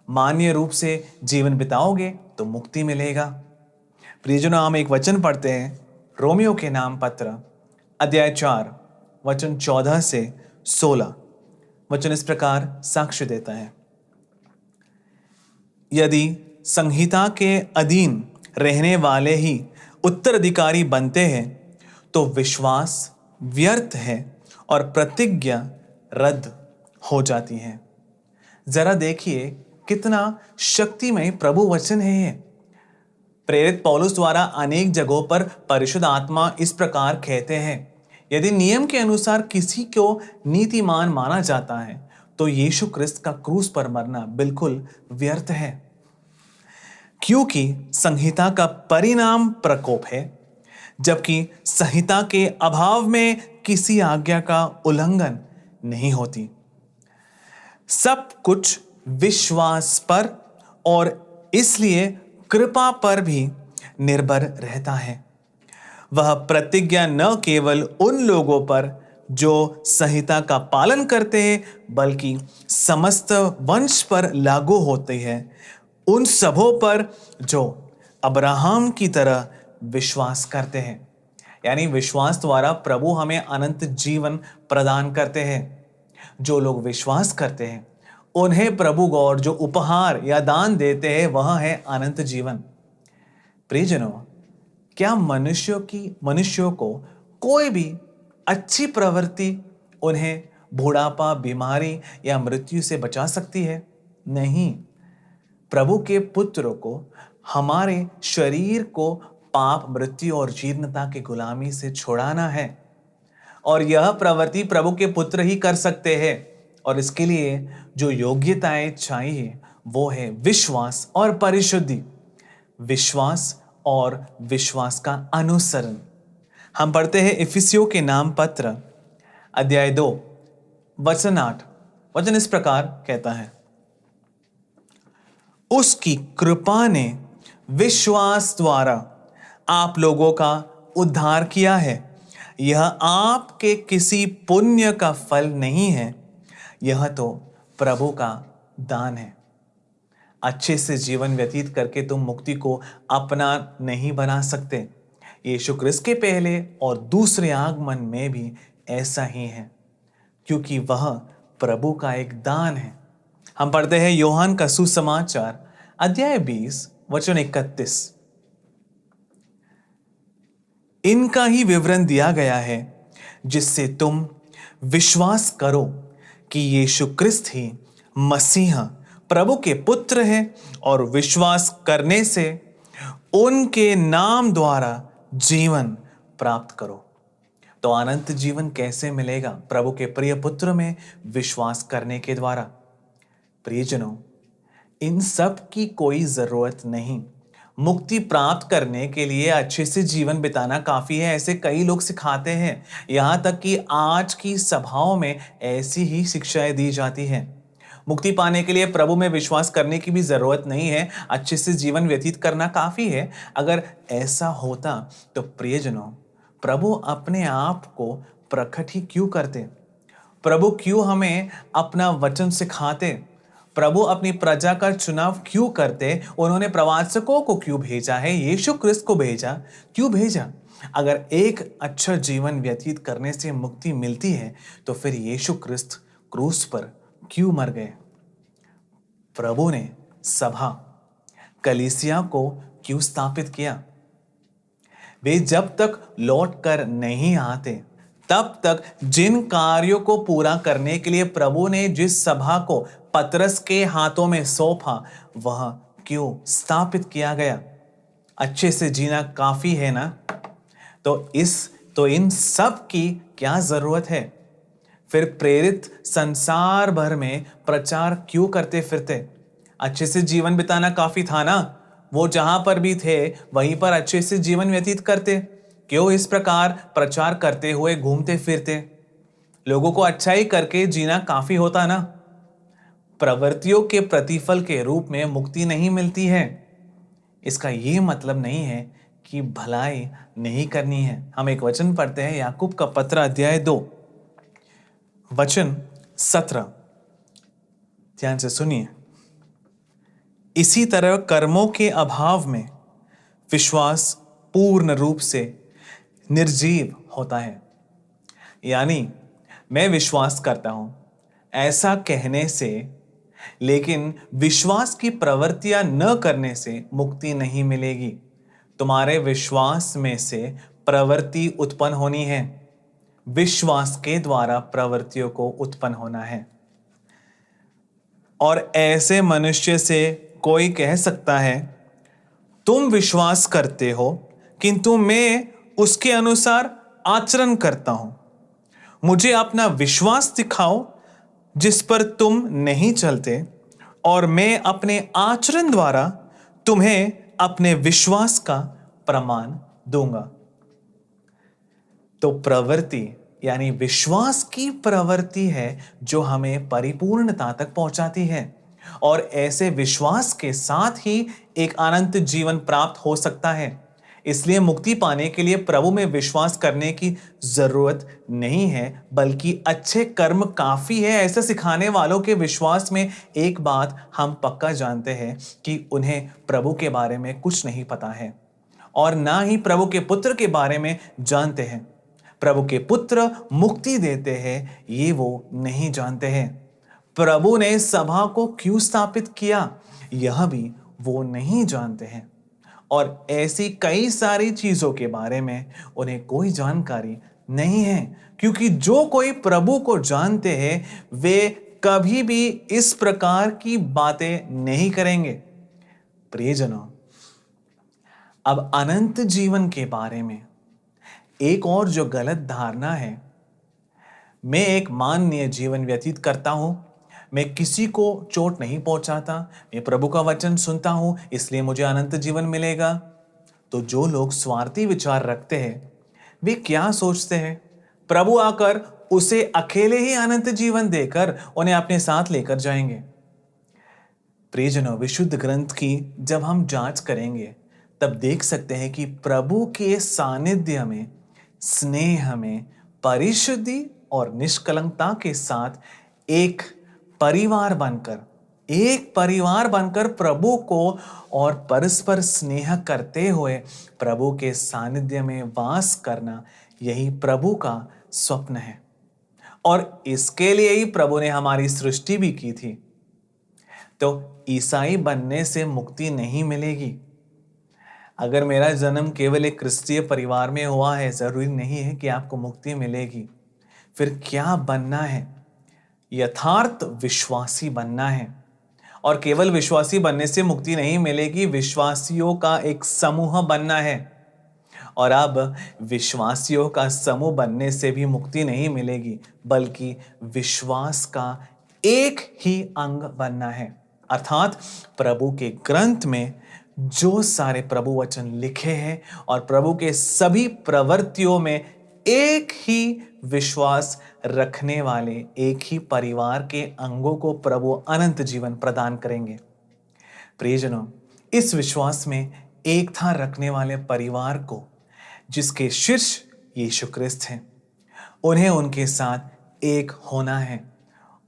A: मान्य रूप से जीवन बिताओगे तो मुक्ति मिलेगा। प्रियजनों, हम एक वचन पढ़ते हैं रोमियो के नाम पत्र अध्याय 4 वचन 14 से 16। वचन इस प्रकार साक्ष्य देता है, यदि संहिता के अधीन रहने वाले ही उत्तराधिकारी बनते हैं तो विश्वास व्यर्थ है और प्रतिज्ञा रद्द हो जाती है। जरा देखिए कितना शक्तिमय प्रभु वचन है ये। प्रेरित पौलुस द्वारा अनेक जगहों पर परिशुद्ध आत्मा इस प्रकार कहते हैं, यदि नियम के अनुसार किसी को नीतिमान माना जाता है तो यीशु क्रिस्त का क्रूस पर मरना बिल्कुल व्यर्थ है, क्योंकि संहिता का परिणाम प्रकोप है, जबकि संहिता के अभाव में किसी आज्ञा का उल्लंघन नहीं होती। सब कुछ विश्वास पर और इसलिए कृपा पर भी निर्भर रहता है। वह प्रतिज्ञा न केवल उन लोगों पर जो संहिता का पालन करते हैं बल्कि समस्त वंश पर लागू होती है, उन सबों पर जो अब्राहम की तरह विश्वास करते हैं। यानी विश्वास द्वारा प्रभु हमें अनंत जीवन प्रदान करते हैं। जो लोग विश्वास करते हैं उन्हें प्रभु गॉड जो उपहार या दान देते हैं वह है अनंत जीवन। प्रियजनों, क्या मनुष्यों को कोई भी अच्छी प्रवृत्ति उन्हें बुढ़ापा, बीमारी या मृत्यु से बचा सकती है? नहीं। प्रभु के पुत्र को हमारे शरीर को पाप, मृत्यु और जीर्णता की गुलामी से छुड़ाना है, और यह प्रवृत्ति प्रभु के पुत्र ही कर सकते हैं। और इसके लिए जो योग्यताएं चाहिए वो है विश्वास और परिशुद्धि, विश्वास और विश्वास का अनुसरण। हम पढ़ते हैं इफिसियों के नाम पत्र अध्याय 2 वचन 8। वचन इस प्रकार कहता है, उसकी कृपा ने विश्वास द्वारा आप लोगों का उद्धार किया है। यह आपके किसी पुण्य का फल नहीं है, यह तो प्रभु का दान है। अच्छे से जीवन व्यतीत करके तुम मुक्ति को अपना नहीं बना सकते। यीशु क्रिस्त के पहले और दूसरे आगमन में भी ऐसा ही है, क्योंकि वह प्रभु का एक दान है। हम पढ़ते हैं यूहन्ना का सुसमाचार अध्याय 20 वचन 31, इनका ही विवरण दिया गया है जिससे तुम विश्वास करो कि यीशु क्रिस्त ही मसीहा प्रभु के पुत्र है, और विश्वास करने से उनके नाम द्वारा जीवन प्राप्त करो। तो अनंत जीवन कैसे मिलेगा? प्रभु के प्रिय पुत्र में विश्वास करने के द्वारा। प्रियजनों, इन सब की कोई जरूरत नहीं। मुक्ति प्राप्त करने के लिए अच्छे से जीवन बिताना काफी है, ऐसे कई लोग सिखाते हैं। यहां तक कि आज की सभाओं में ऐसी ही शिक्षाएं दी जाती हैं। मुक्ति पाने के लिए प्रभु में विश्वास करने की भी जरूरत नहीं है, अच्छे से जीवन व्यतीत करना काफी है। अगर ऐसा होता तो प्रियजनों, प्रभु अपने आप को प्रकट ही क्यों करते? प्रभु क्यों हमें अपना वचन सिखाते? प्रभु अपनी प्रजा का चुनाव क्यों करते? उन्होंने प्रवाचकों को क्यों भेजा है? यीशु क्रिस्त को भेजा, क्यों भेजा? अगर एक अच्छा जीवन व्यतीत करने से मुक्ति मिलती है तो फिर यीशु क्रिस्त क्रूस पर क्यों मर गए? प्रभु ने सभा कलीसिया को क्यों स्थापित किया? वे जब तक लौट कर नहीं आते तब तक जिन कार्यों को पूरा करने के लिए प्रभु ने जिस सभा को पतरस के हाथों में सौंपा, वह क्यों स्थापित किया गया? अच्छे से जीना काफी है ना? तो इन सब की क्या जरूरत है? फिर प्रेरित संसार भर में प्रचार क्यों करते फिरते? अच्छे से जीवन बिताना काफी था ना? वो जहां पर भी थे वहीं पर अच्छे से जीवन व्यतीत करते। क्यों इस प्रकार प्रचार करते हुए घूमते फिरते? लोगों को अच्छाई करके जीना काफी होता ना? प्रवृत्तियों के प्रतिफल के रूप में मुक्ति नहीं मिलती है। इसका यह मतलब नहीं है कि भलाई नहीं करनी है। हम एक वचन पढ़ते हैं, याकूब का पत्र अध्याय 2 वचन 17। ध्यान से सुनिए। इसी तरह कर्मों के अभाव में विश्वास पूर्ण रूप से निर्जीव होता है। यानी मैं विश्वास करता हूं ऐसा कहने से, लेकिन विश्वास की प्रवृत्तियां न करने से मुक्ति नहीं मिलेगी। तुम्हारे विश्वास में से प्रवृत्ति उत्पन्न होनी है। विश्वास के द्वारा प्रवृत्तियों को उत्पन्न होना है। और ऐसे मनुष्य से कोई कह सकता है, तुम विश्वास करते हो किंतु मैं उसके अनुसार आचरण करता हूं। मुझे अपना विश्वास दिखाओ जिस पर तुम नहीं चलते, और मैं अपने आचरण द्वारा तुम्हें अपने विश्वास का प्रमाण दूंगा। तो प्रवृत्ति यानी विश्वास की प्रवृत्ति है जो हमें परिपूर्णता तक पहुंचाती है, और ऐसे विश्वास के साथ ही एक अनंत जीवन प्राप्त हो सकता है। इसलिए मुक्ति पाने के लिए प्रभु में विश्वास करने की जरूरत नहीं है, बल्कि अच्छे कर्म काफी है। ऐसा सिखाने वालों के विश्वास में एक बात हम पक्का जानते हैं कि उन्हें प्रभु के बारे में कुछ नहीं पता है, और ना ही प्रभु के पुत्र के बारे में जानते हैं। प्रभु के पुत्र मुक्ति देते हैं ये वो नहीं जानते हैं। प्रभु ने सभा को क्यों स्थापित किया यह भी वो नहीं जानते हैं, और ऐसी कई सारी चीजों के बारे में उन्हें कोई जानकारी नहीं है। क्योंकि जो कोई प्रभु को जानते हैं वे कभी भी इस प्रकार की बातें नहीं करेंगे। प्रियजनों, अब अनंत जीवन के बारे में एक और जो गलत धारणा है, मैं एक माननीय जीवन व्यतीत करता हूं, मैं किसी को चोट नहीं पहुंचाता, मैं प्रभु का वचन सुनता हूं, इसलिए मुझे अनंत जीवन मिलेगा। तो जो लोग स्वार्थी विचार रखते हैं वे क्या सोचते हैं? प्रभु आकर उसे अकेले ही अनंत जीवन देकर उन्हें अपने साथ लेकर जाएंगे। प्रियजनों, विशुद्ध ग्रंथ की जब हम जांच करेंगे तब देख सकते हैं कि प्रभु के सानिध्य में, स्नेह में, परिशुद्धि और निष्कलंकता के साथ एक परिवार बनकर प्रभु को और परस्पर स्नेह करते हुए प्रभु के सानिध्य में वास करना, यही प्रभु का स्वप्न है। और इसके लिए ही प्रभु ने हमारी सृष्टि भी की थी। तो ईसाई बनने से मुक्ति नहीं मिलेगी। अगर मेरा जन्म केवल एक क्रिस्तीय परिवार में हुआ है, जरूरी नहीं है कि आपको मुक्ति मिलेगी। फिर क्या बनना है? यथार्थ विश्वासी बनना है। और केवल विश्वासी बनने से मुक्ति नहीं मिलेगी, विश्वासियों का एक समूह बनना है। और अब विश्वासियों का समूह बनने से भी मुक्ति नहीं मिलेगी, बल्कि विश्वास का एक ही अंग बनना है। अर्थात प्रभु के ग्रंथ में जो सारे प्रभु वचन लिखे हैं और प्रभु के सभी प्रवृत्तियों में एक ही विश्वास रखने वाले एक ही परिवार के अंगों को प्रभु अनंत जीवन प्रदान करेंगे। प्रियजनों, इस विश्वास में एकता रखने वाले परिवार को, जिसके शीर्ष यीशु क्रिस्त हैं, उन्हें उनके साथ एक होना है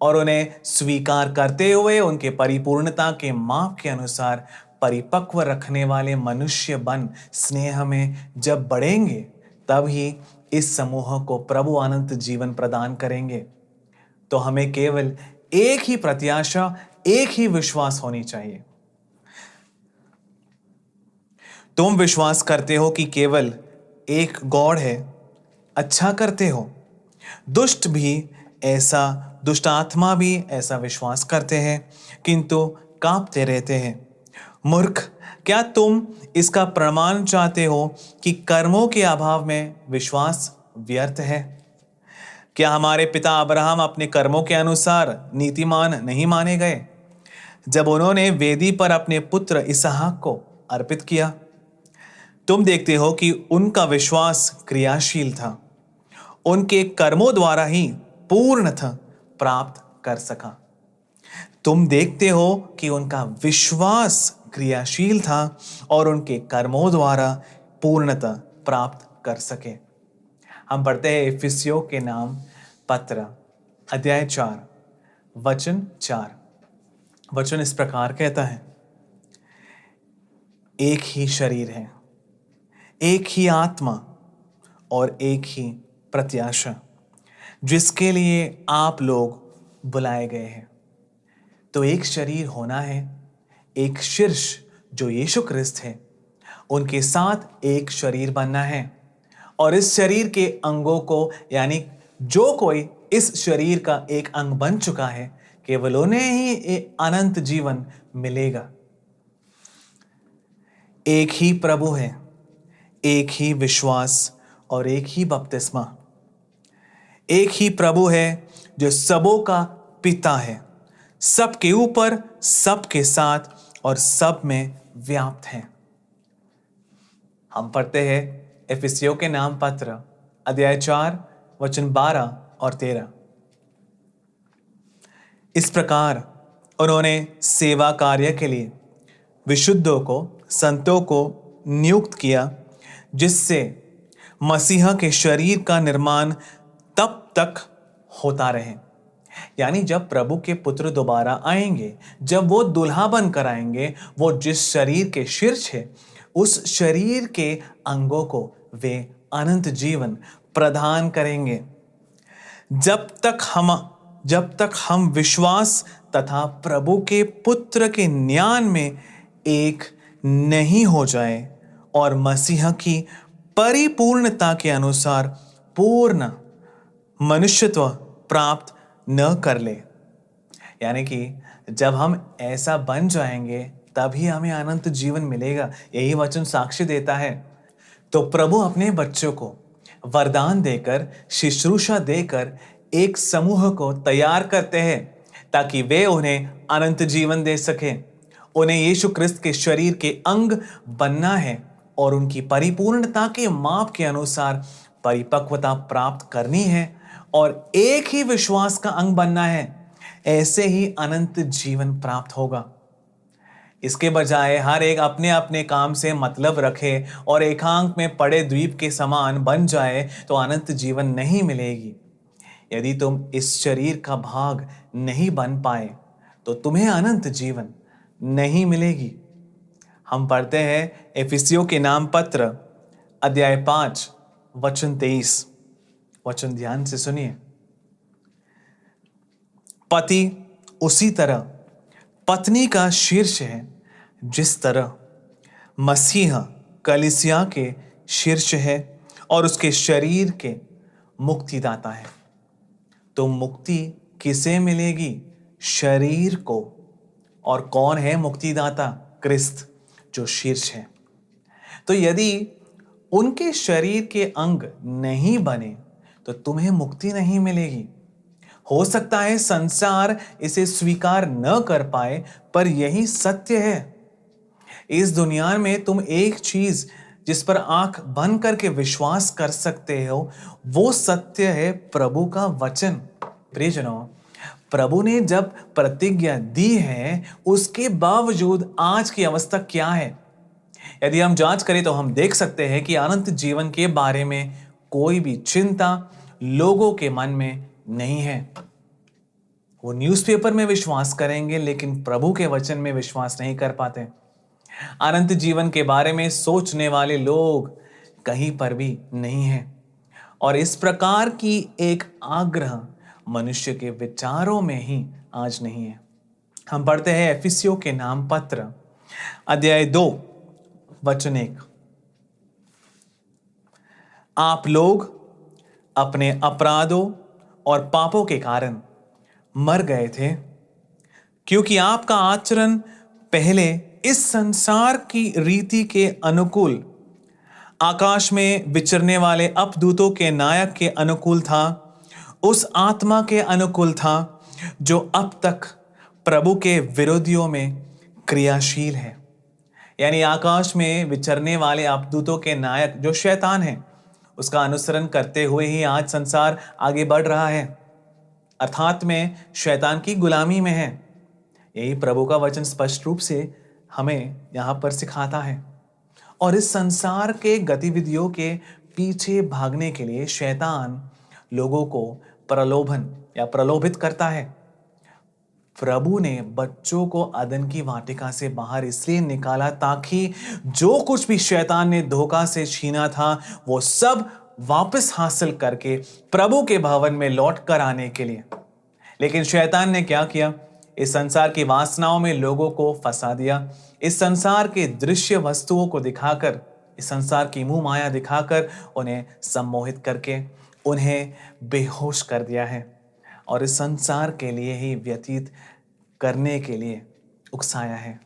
A: और उन्हें स्वीकार करते हुए उनके परिपूर्णता के माप के अनुसार परिपक्व रखने वाले मनुष्य बन स्नेह में जब बढ़ेंगे, तब ही इस समूह को प्रभु अनंत जीवन प्रदान करेंगे। तो हमें केवल एक ही प्रत्याशा, एक ही विश्वास होनी चाहिए। तुम विश्वास करते हो कि केवल एक गॉड है, अच्छा करते हो। दुष्ट आत्मा भी ऐसा विश्वास करते हैं, किंतु कांपते रहते हैं। मूर्ख, क्या तुम इसका प्रमाण चाहते हो कि कर्मों के अभाव में विश्वास व्यर्थ है? क्या हमारे पिता अब्राहम अपने कर्मों के अनुसार नीतिमान नहीं माने गए, जब उन्होंने वेदी पर अपने पुत्र इसहाक को अर्पित किया? तुम देखते हो कि उनका विश्वास क्रियाशील था, उनके कर्मों द्वारा ही पूर्णतः प्राप्त कर सका। तुम देखते हो कि उनका विश्वास क्रियाशील था और उनके कर्मों द्वारा पूर्णतः प्राप्त कर सके। हम पढ़ते हैं इफिसियों के नाम पत्र अध्याय 4 वचन 4। वचन इस प्रकार कहता है, एक ही शरीर है, एक ही आत्मा और एक ही प्रत्याशा, जिसके लिए आप लोग बुलाए गए हैं। तो एक शरीर होना है, एक शीर्ष जो यीशु क्रिस्त है, उनके साथ एक शरीर बनना है। और इस शरीर के अंगों को, यानी जो कोई इस शरीर का एक अंग बन चुका है, केवल उन्हें ही अनंत जीवन मिलेगा। एक ही प्रभु है, एक ही विश्वास और एक ही बपतिस्मा। एक ही प्रभु है जो सबों का पिता है, सबके ऊपर, सबके साथ और सब में व्याप्त है। हम पढ़ते हैं इफिसियों के नाम पत्र अध्याय 4 वचन 12 और 13। इस प्रकार उन्होंने सेवा कार्य के लिए विशुद्धों को, संतों को नियुक्त किया, जिससे मसीहा के शरीर का निर्माण तब तक होता रहे। यानी जब प्रभु के पुत्र दोबारा आएंगे, जब वो दुल्हा बनकर आएंगे, वो जिस शरीर के शीर्ष है, उस शरीर के अंगों को वे अनंत जीवन प्रदान करेंगे। जब तक हम विश्वास तथा प्रभु के पुत्र के ज्ञान में एक नहीं हो जाए और मसीहा की परिपूर्णता के अनुसार पूर्ण मनुष्यत्व प्राप्त न कर ले। यानी कि जब हम ऐसा बन जाएंगे, तभी हमें अनंत जीवन मिलेगा। यही वचन साक्ष्य देता है। तो प्रभु अपने बच्चों को वरदान देकर, शुश्रूषा देकर एक समूह को तैयार करते हैं, ताकि वे उन्हें अनंत जीवन दे सकें। उन्हें यीशु क्रिस्त के शरीर के अंग बनना है और उनकी परिपूर्णता के माप के अनुसार परिपक्वता प्राप्त करनी है और एक ही विश्वास का अंग बनना है। ऐसे ही अनंत जीवन प्राप्त होगा। इसके बजाय हर एक अपने अपने काम से मतलब रखे और एकांत में पड़े द्वीप के समान बन जाए, तो अनंत जीवन नहीं मिलेगी। यदि तुम इस शरीर का भाग नहीं बन पाए, तो तुम्हें अनंत जीवन नहीं मिलेगी। हम पढ़ते हैं इफिसियों के नाम पत्र अध्याय 5 वचन 23। वचन ध्यान से सुनिए। पति उसी तरह पत्नी का शीर्ष है, जिस तरह मसीह कलीसिया के शीर्ष है और उसके शरीर के मुक्तिदाता है। तो मुक्ति किसे मिलेगी? शरीर को। और कौन है मुक्तिदाता? क्रिस्त, जो शीर्ष है। तो यदि उनके शरीर के अंग नहीं बने तो तुम्हें मुक्ति नहीं मिलेगी। हो सकता है संसार इसे स्वीकार न कर पाए, पर यही सत्य है। इस दुनिया में तुम एक चीज जिस पर आंख बंद करके विश्वास कर सकते हो, वो सत्य है प्रभु का वचन। प्रियजनों, प्रभु ने जब प्रतिज्ञा दी है, उसके बावजूद आज की अवस्था क्या है? यदि हम जांच करें तो हम देख सकते हैं कि अनंत जीवन के बारे में कोई भी चिंता लोगों के मन में नहीं है। वो न्यूज़पेपर में विश्वास करेंगे, लेकिन प्रभु के वचन में विश्वास नहीं कर पाते। अनंत जीवन के बारे में सोचने वाले लोग कहीं पर भी नहीं है। और इस प्रकार की एक आग्रह मनुष्य के विचारों में ही आज नहीं है। हम पढ़ते हैं एफिसियों के नाम पत्र अध्याय 2 वचन 1। आप लोग अपने अपराधों और पापों के कारण मर गए थे, क्योंकि आपका आचरण पहले इस संसार की रीति के अनुकूल, आकाश में विचरने वाले अपदूतों के नायक के अनुकूल था, उस आत्मा के अनुकूल था जो अब तक प्रभु के विरोधियों में क्रियाशील है। यानी आकाश में विचरने वाले अपदूतों के नायक जो शैतान है, उसका अनुसरण करते हुए ही आज संसार आगे बढ़ रहा है, अर्थात में शैतान की गुलामी में है। यही प्रभु का वचन स्पष्ट रूप से हमें यहाँ पर सिखाता है। और इस संसार के गतिविधियों के पीछे भागने के लिए शैतान लोगों को प्रलोभन या प्रलोभित करता है। प्रभु ने बच्चों को अदन की वाटिका से बाहर इसलिए निकाला ताकि जो कुछ भी शैतान ने धोखा से छीना था, वो सब वापस हासिल करके प्रभु के भवन में लौट कर आने के लिए। लेकिन शैतान ने क्या किया? इस संसार की वासनाओं में लोगों को फंसा दिया। इस संसार के दृश्य वस्तुओं को दिखाकर, इस संसार की मुंह माया दिखाकर उन्हें सम्मोहित करके उन्हें बेहोश कर दिया है और इस संसार के लिए ही व्यतीत करने के लिए उकसाया है।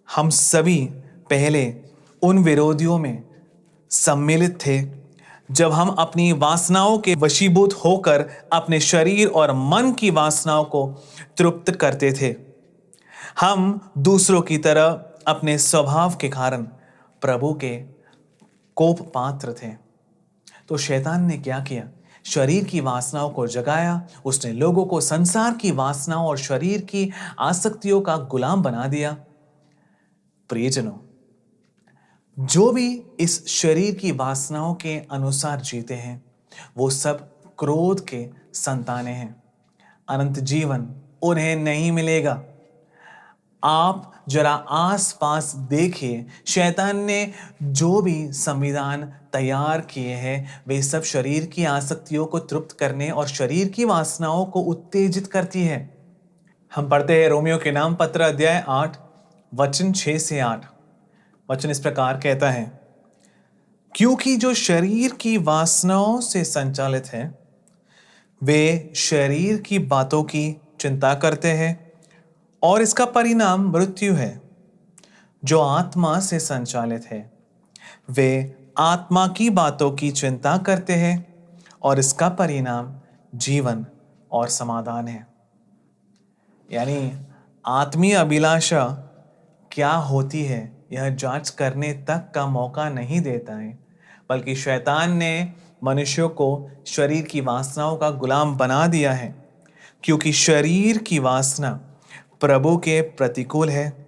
A: हम सभी पहले उन विरोधियों में सम्मिलित थे जब हम अपनी वासनाओं के वशीभूत होकर अपने शरीर और मन की वासनाओं को तृप्त करते थे। हम दूसरों की तरह अपने स्वभाव के कारण प्रभु के कोप पात्र थे। तो शैतान ने क्या किया? शरीर की वासनाओं को जगाया। उसने लोगों को संसार की वासनाओं और शरीर की आसक्तियों का गुलाम बना दिया। प्रियजनों, जो भी इस शरीर की वासनाओं के अनुसार जीते हैं, वो सब क्रोध के संतानें हैं। अनंत जीवन उन्हें नहीं मिलेगा। आप जरा आसपास देखिए, शैतान ने जो भी संविधान तैयार किए हैं, वे सब शरीर की आसक्तियों को तृप्त करने और शरीर की वासनाओं को उत्तेजित करती है। हम पढ़ते हैं रोमियो के नाम पत्र अध्याय 8 वचन 6 से 8। वचन इस प्रकार कहता है, क्योंकि जो शरीर की वासनाओं से संचालित है, वे शरीर की बातों की चिंता करते हैं और इसका परिणाम मृत्यु है। जो आत्मा से संचालित है, वे आत्मा की बातों की चिंता करते हैं और इसका परिणाम जीवन और समाधान है। यानी आत्मीय अभिलाषा क्या होती है, यह जांच करने तक का मौका नहीं देता है, बल्कि शैतान ने मनुष्यों को शरीर की वासनाओं का गुलाम बना दिया है। क्योंकि शरीर की वासना प्रभु के प्रतिकूल है,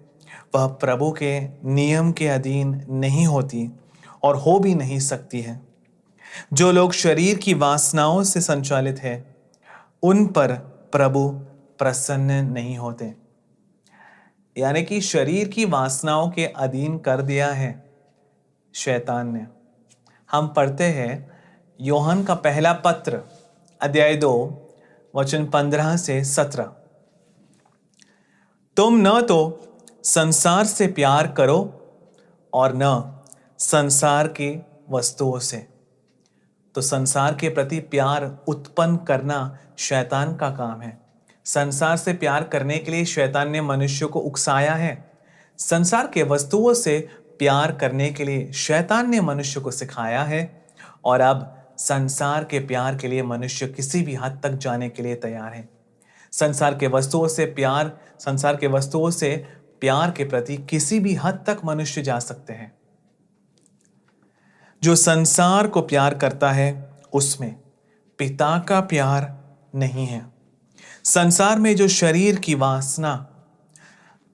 A: वह प्रभु के नियम के अधीन नहीं होती और हो भी नहीं सकती है। जो लोग शरीर की वासनाओं से संचालित है, उन पर प्रभु प्रसन्न नहीं होते। यानी कि शरीर की वासनाओं के अधीन कर दिया है शैतान ने। हम पढ़ते हैं यूहन्ना का पहला पत्र अध्याय 2 वचन 15 से 17। तुम न तो संसार से प्यार करो और न संसार की वस्तुओं से। तो संसार के प्रति प्यार उत्पन्न करना शैतान का काम है। संसार से प्यार करने के लिए शैतान ने मनुष्य को उकसाया है। संसार के वस्तुओं से प्यार करने के लिए शैतान ने मनुष्य को सिखाया है। और अब संसार के प्यार के लिए मनुष्य किसी भी हद तक जाने के लिए तैयार है। संसार के वस्तुओं से प्यार के प्रति किसी भी हद तक मनुष्य जा सकते हैं। जो संसार को प्यार करता है उसमें पिता का प्यार नहीं है। संसार में जो शरीर की वासना,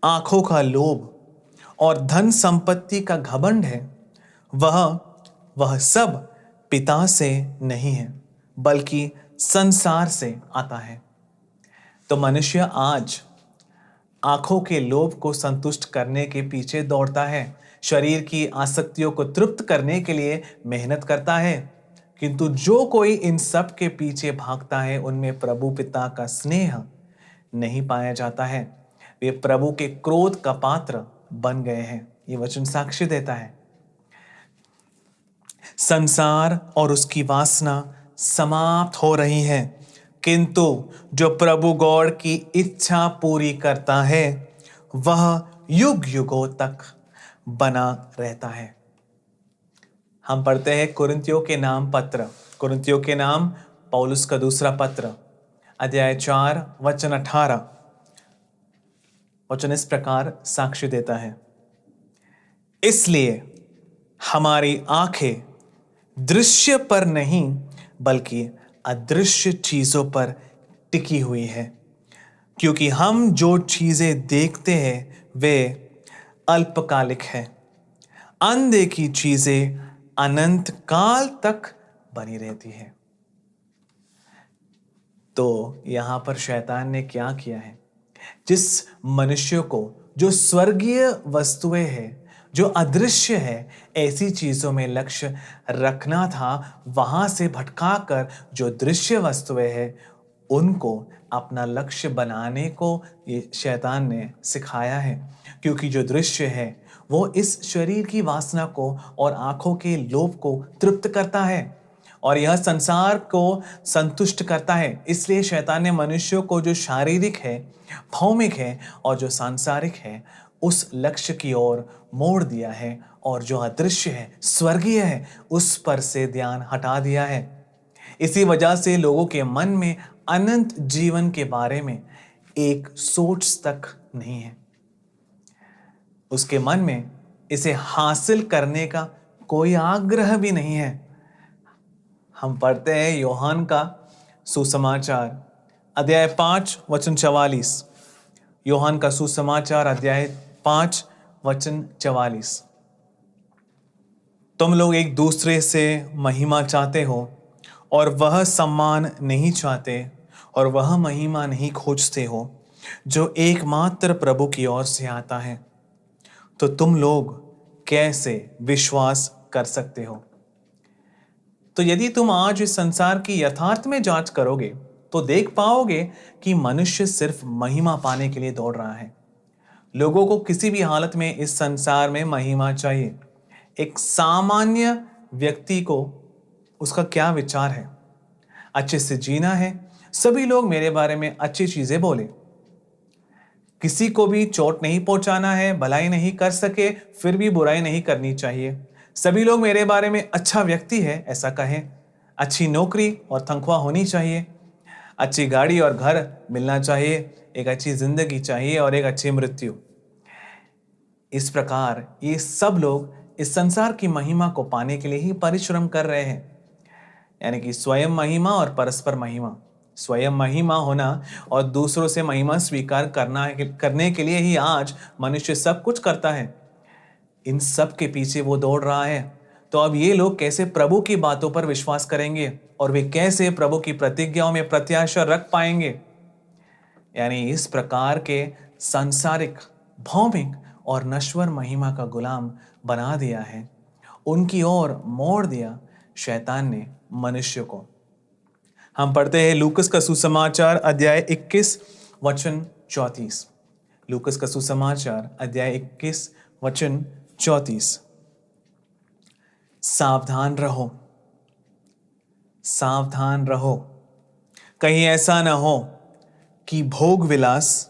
A: आंखों का लोभ और धन संपत्ति का घमंड है, वह सब पिता से नहीं है बल्कि संसार से आता है। तो मनुष्य आज आंखों के लोभ को संतुष्ट करने के पीछे दौड़ता है, शरीर की आसक्तियों को तृप्त करने के लिए मेहनत करता है। किंतु जो कोई इन सब के पीछे भागता है उनमें प्रभु पिता का स्नेह नहीं पाया जाता है। वे प्रभु के क्रोध का पात्र बन गए हैं। ये वचन साक्ष्य देता है। संसार और उसकी वासना समाप्त हो रही है, किंतु जो प्रभु गॉड की इच्छा पूरी करता है वह युग युगों तक बना रहता है। हम पढ़ते हैं कुरिन्थियों के नाम पौलुस का दूसरा पत्र, अध्याय 4 वचन 18। वचन इस प्रकार साक्ष्य देता है, इसलिए हमारी आंखें दृश्य पर नहीं बल्कि अदृश्य चीजों पर टिकी हुई है, क्योंकि हम जो चीजें देखते हैं वे अल्पकालिक है, अनदेखी चीजें अनंत काल तक बनी रहती है। तो यहां पर शैतान ने क्या किया है? जिस मनुष्य को जो स्वर्गीय वस्तुएं हैं, जो अदृश्य है, ऐसी चीजों में लक्ष्य रखना था, वहां से भटकाकर जो दृश्य वस्तुएं हैं उनको अपना लक्ष्य बनाने को ये शैतान ने सिखाया है। क्योंकि जो दृश्य है वो इस शरीर की वासना को और आंखों के लोभ को तृप्त करता है और यह संसार को संतुष्ट करता है। इसलिए शैतान ने मनुष्य को जो शारीरिक है, भौमिक है और जो सांसारिक है उस लक्ष्य की ओर मोड़ दिया है और जो अदृश्य है, स्वर्गीय है, उस पर से ध्यान हटा दिया है। इसी वजह से लोगों के मन में अनंत जीवन के बारे में एक सोच तक नहीं है। उसके मन में इसे हासिल करने का कोई आग्रह भी नहीं है। हम पढ़ते हैं यूहन्ना का सुसमाचार अध्याय 5 वचन 44। यूहन्ना का सुसमाचार अध्याय 5 वचन 44। तुम लोग एक दूसरे से महिमा चाहते हो और वह सम्मान नहीं चाहते और वह महिमा नहीं खोजते हो जो एकमात्र प्रभु की ओर से आता है, तो तुम लोग कैसे विश्वास कर सकते हो? तो यदि तुम आज इस संसार की यथार्थ में जांच करोगे तो देख पाओगे कि मनुष्य सिर्फ महिमा पाने के लिए दौड़ रहा है। लोगों को किसी भी हालत में इस संसार में महिमा चाहिए। एक सामान्य व्यक्ति को उसका क्या विचार है? अच्छे से जीना है, सभी लोग मेरे बारे में अच्छी चीजें बोले, किसी को भी चोट नहीं पहुंचाना है, भलाई नहीं कर सके फिर भी बुराई नहीं करनी चाहिए, सभी लोग मेरे बारे में अच्छा व्यक्ति है ऐसा कहें, अच्छी नौकरी और तनख्वाह होनी चाहिए, अच्छी गाड़ी और घर मिलना चाहिए, एक अच्छी जिंदगी चाहिए और एक अच्छी मृत्यु। इस प्रकार ये सब लोग इस संसार की महिमा को पाने के लिए ही परिश्रम कर रहे हैं, यानी कि स्वयं महिमा और परस्पर महिमा। स्वयं महिमा होना और दूसरों से महिमा स्वीकार करने के लिए ही आज मनुष्य सब कुछ करता है। इन सब के पीछे वो दौड़ रहा है। तो अब ये लोग कैसे प्रभु की बातों पर विश्वास करेंगे और वे कैसे प्रभु की प्रतिज्ञाओं में प्रत्याशा रख पाएंगे? यानी इस प्रकार के सांसारिक, भौमिक और नश्वर महिमा का गुलाम बना दिया है, उनकी ओर मोड़ दिया शैतान ने मनुष्य को। हम पढ़ते हैं लूकस का सुसमाचार अध्याय 21 वचन 34। लूकस का सुसमाचार अध्याय 21 वचन 34। सावधान रहो, सावधान रहो, कहीं ऐसा न हो कि भोग विलास,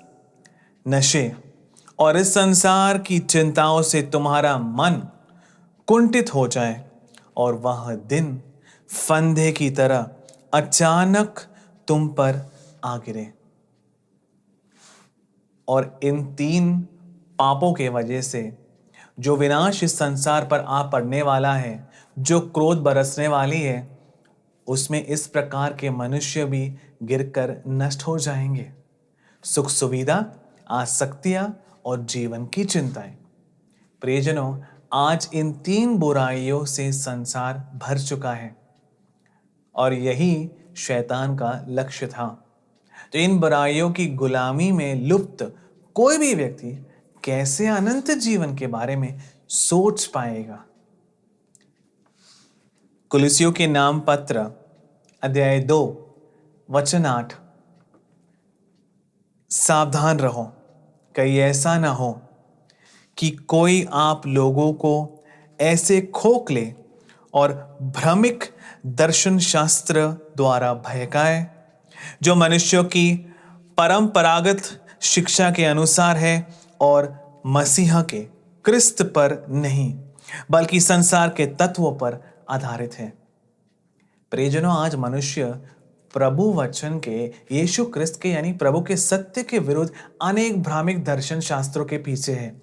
A: नशे और इस संसार की चिंताओं से तुम्हारा मन कुंठित हो जाए और वह दिन फंदे की तरह अचानक तुम पर आ गिरे। और इन 3 पापों के वजह से जो विनाश इस संसार पर आ पड़ने वाला है, जो क्रोध बरसने वाली है, उसमें इस प्रकार के मनुष्य भी गिरकर नष्ट हो जाएंगे। सुख सुविधा, आसक्तियां और जीवन की चिंताएं। प्रियजनों, आज इन 3 बुराइयों से संसार भर चुका है और यही शैतान का लक्ष्य था। तो इन बुराइयों की गुलामी में लुप्त कोई भी व्यक्ति कैसे अनंत जीवन के बारे में सोच पाएगा। कुलुस्सियों के नाम पत्र अध्याय 2 वचन 8। सावधान रहो, कहीं ऐसा ना हो कि कोई आप लोगों को ऐसे खोखले और भ्रमिक दर्शन शास्त्र द्वारा बहकाए, जो मनुष्यों की परंपरागत शिक्षा के अनुसार है और मसीहा के क्रिस्त पर नहीं, बल्कि संसार के तत्वों पर आधारित है। प्रियजनों, आज मनुष्य प्रभु वचन के, यीशु क्रिस्त के यानी प्रभु के सत्य के विरुद्ध अनेक भ्रामिक दर्शन शास्त्रों के पीछे है,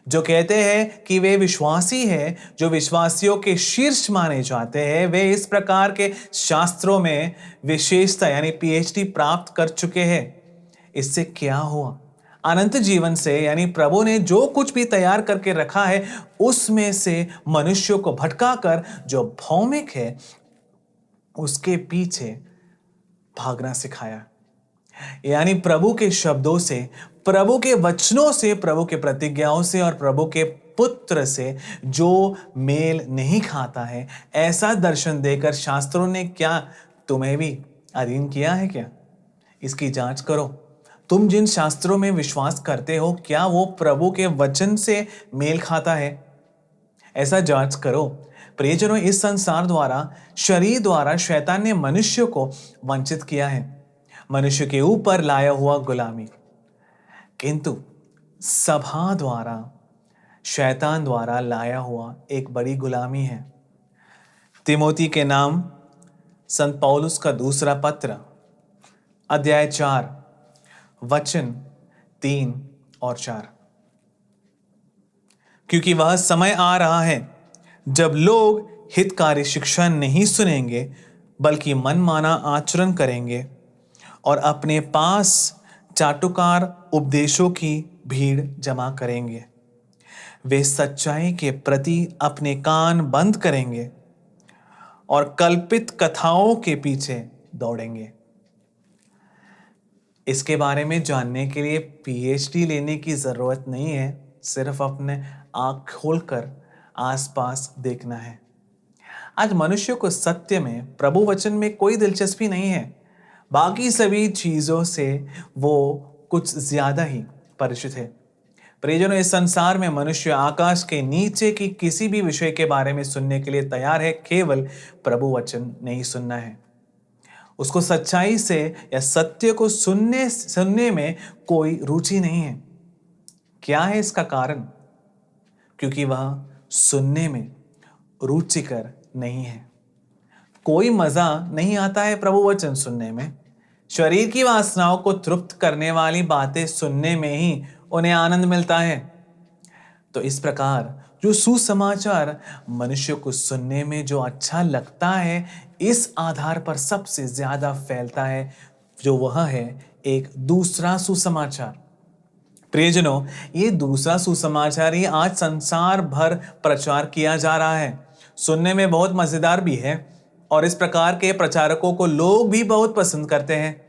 A: जो कहते हैं कि वे विश्वासी हैं, जो विश्वासियों के शीर्ष माने जाते हैं। वे इस प्रकार के शास्त्रों में विशेषता यानी पीएचडी प्राप्त कर चुके हैं। इससे क्या हुआ? अनंत जीवन से यानी प्रभु ने जो कुछ भी तैयार करके रखा है, उसमें से मनुष्यों को भटकाकर जो भौमिक है उसके पीछे भागना सिखाया। यानी प्रभु के शब्दों से, प्रभु के वचनों से, प्रभु के प्रतिज्ञाओं से और प्रभु के पुत्र से जो मेल नहीं खाता है, ऐसा दर्शन देकर शास्त्रों ने क्या तुम्हें भी अधीन किया है क्या? इसकी जांच करो। तुम जिन शास्त्रों में विश्वास करते हो, क्या वो प्रभु के वचन से मेल खाता है? ऐसा जांच करो। प्रियजनों, इस संसार द्वारा, शरीर द्वारा शैतान ने मनुष्य को वंचित किया है, मनुष्य के ऊपर लाया हुआ गुलामी। किंतु सभा द्वारा, शैतान द्वारा लाया हुआ एक बड़ी गुलामी है। तिमोथी के नाम संत पौलुस का दूसरा पत्र अध्याय 4 वचन 3 और 4। क्योंकि वह समय आ रहा है जब लोग हितकारी शिक्षा नहीं सुनेंगे, बल्कि मनमाना आचरण करेंगे और अपने पास चाटुकार उपदेशों की भीड़ जमा करेंगे। वे सच्चाई के प्रति अपने कान बंद करेंगे और कल्पित कथाओं के पीछे दौड़ेंगे। इसके बारे में जानने के लिए पीएचडी लेने की जरूरत नहीं है, सिर्फ अपने आंख खोलकर आसपास देखना है। आज मनुष्य को सत्य में, प्रभु वचन में कोई दिलचस्पी नहीं है। बाकी सभी चीजों से वो कुछ ज्यादा ही परिचित है। प्रियजनों, इस संसार में मनुष्य आकाश के नीचे की किसी भी विषय के बारे में सुनने के लिए तैयार है, केवल प्रभु वचन नहीं सुनना है। उसको सच्चाई से या सत्य को सुनने में कोई रुचि नहीं है। क्या है इसका कारण? क्योंकि वह सुनने में रुचिकर नहीं है। कोई मजा नहीं आता है प्रभु वचन सुनने में। शरीर की वासनाओं को तृप्त करने वाली बातें सुनने में ही उन्हें आनंद मिलता है। तो इस प्रकार जो सुसमाचार मनुष्य को सुनने में जो अच्छा लगता है, इस आधार पर सबसे ज्यादा फैलता है, जो वह है एक दूसरा सुसमाचार। प्रियजनों, ये दूसरा सुसमाचार ही आज संसार भर प्रचार किया जा रहा है। सुनने में बहुत मजेदार भी है और इस प्रकार के प्रचारकों को लोग भी बहुत पसंद करते हैं।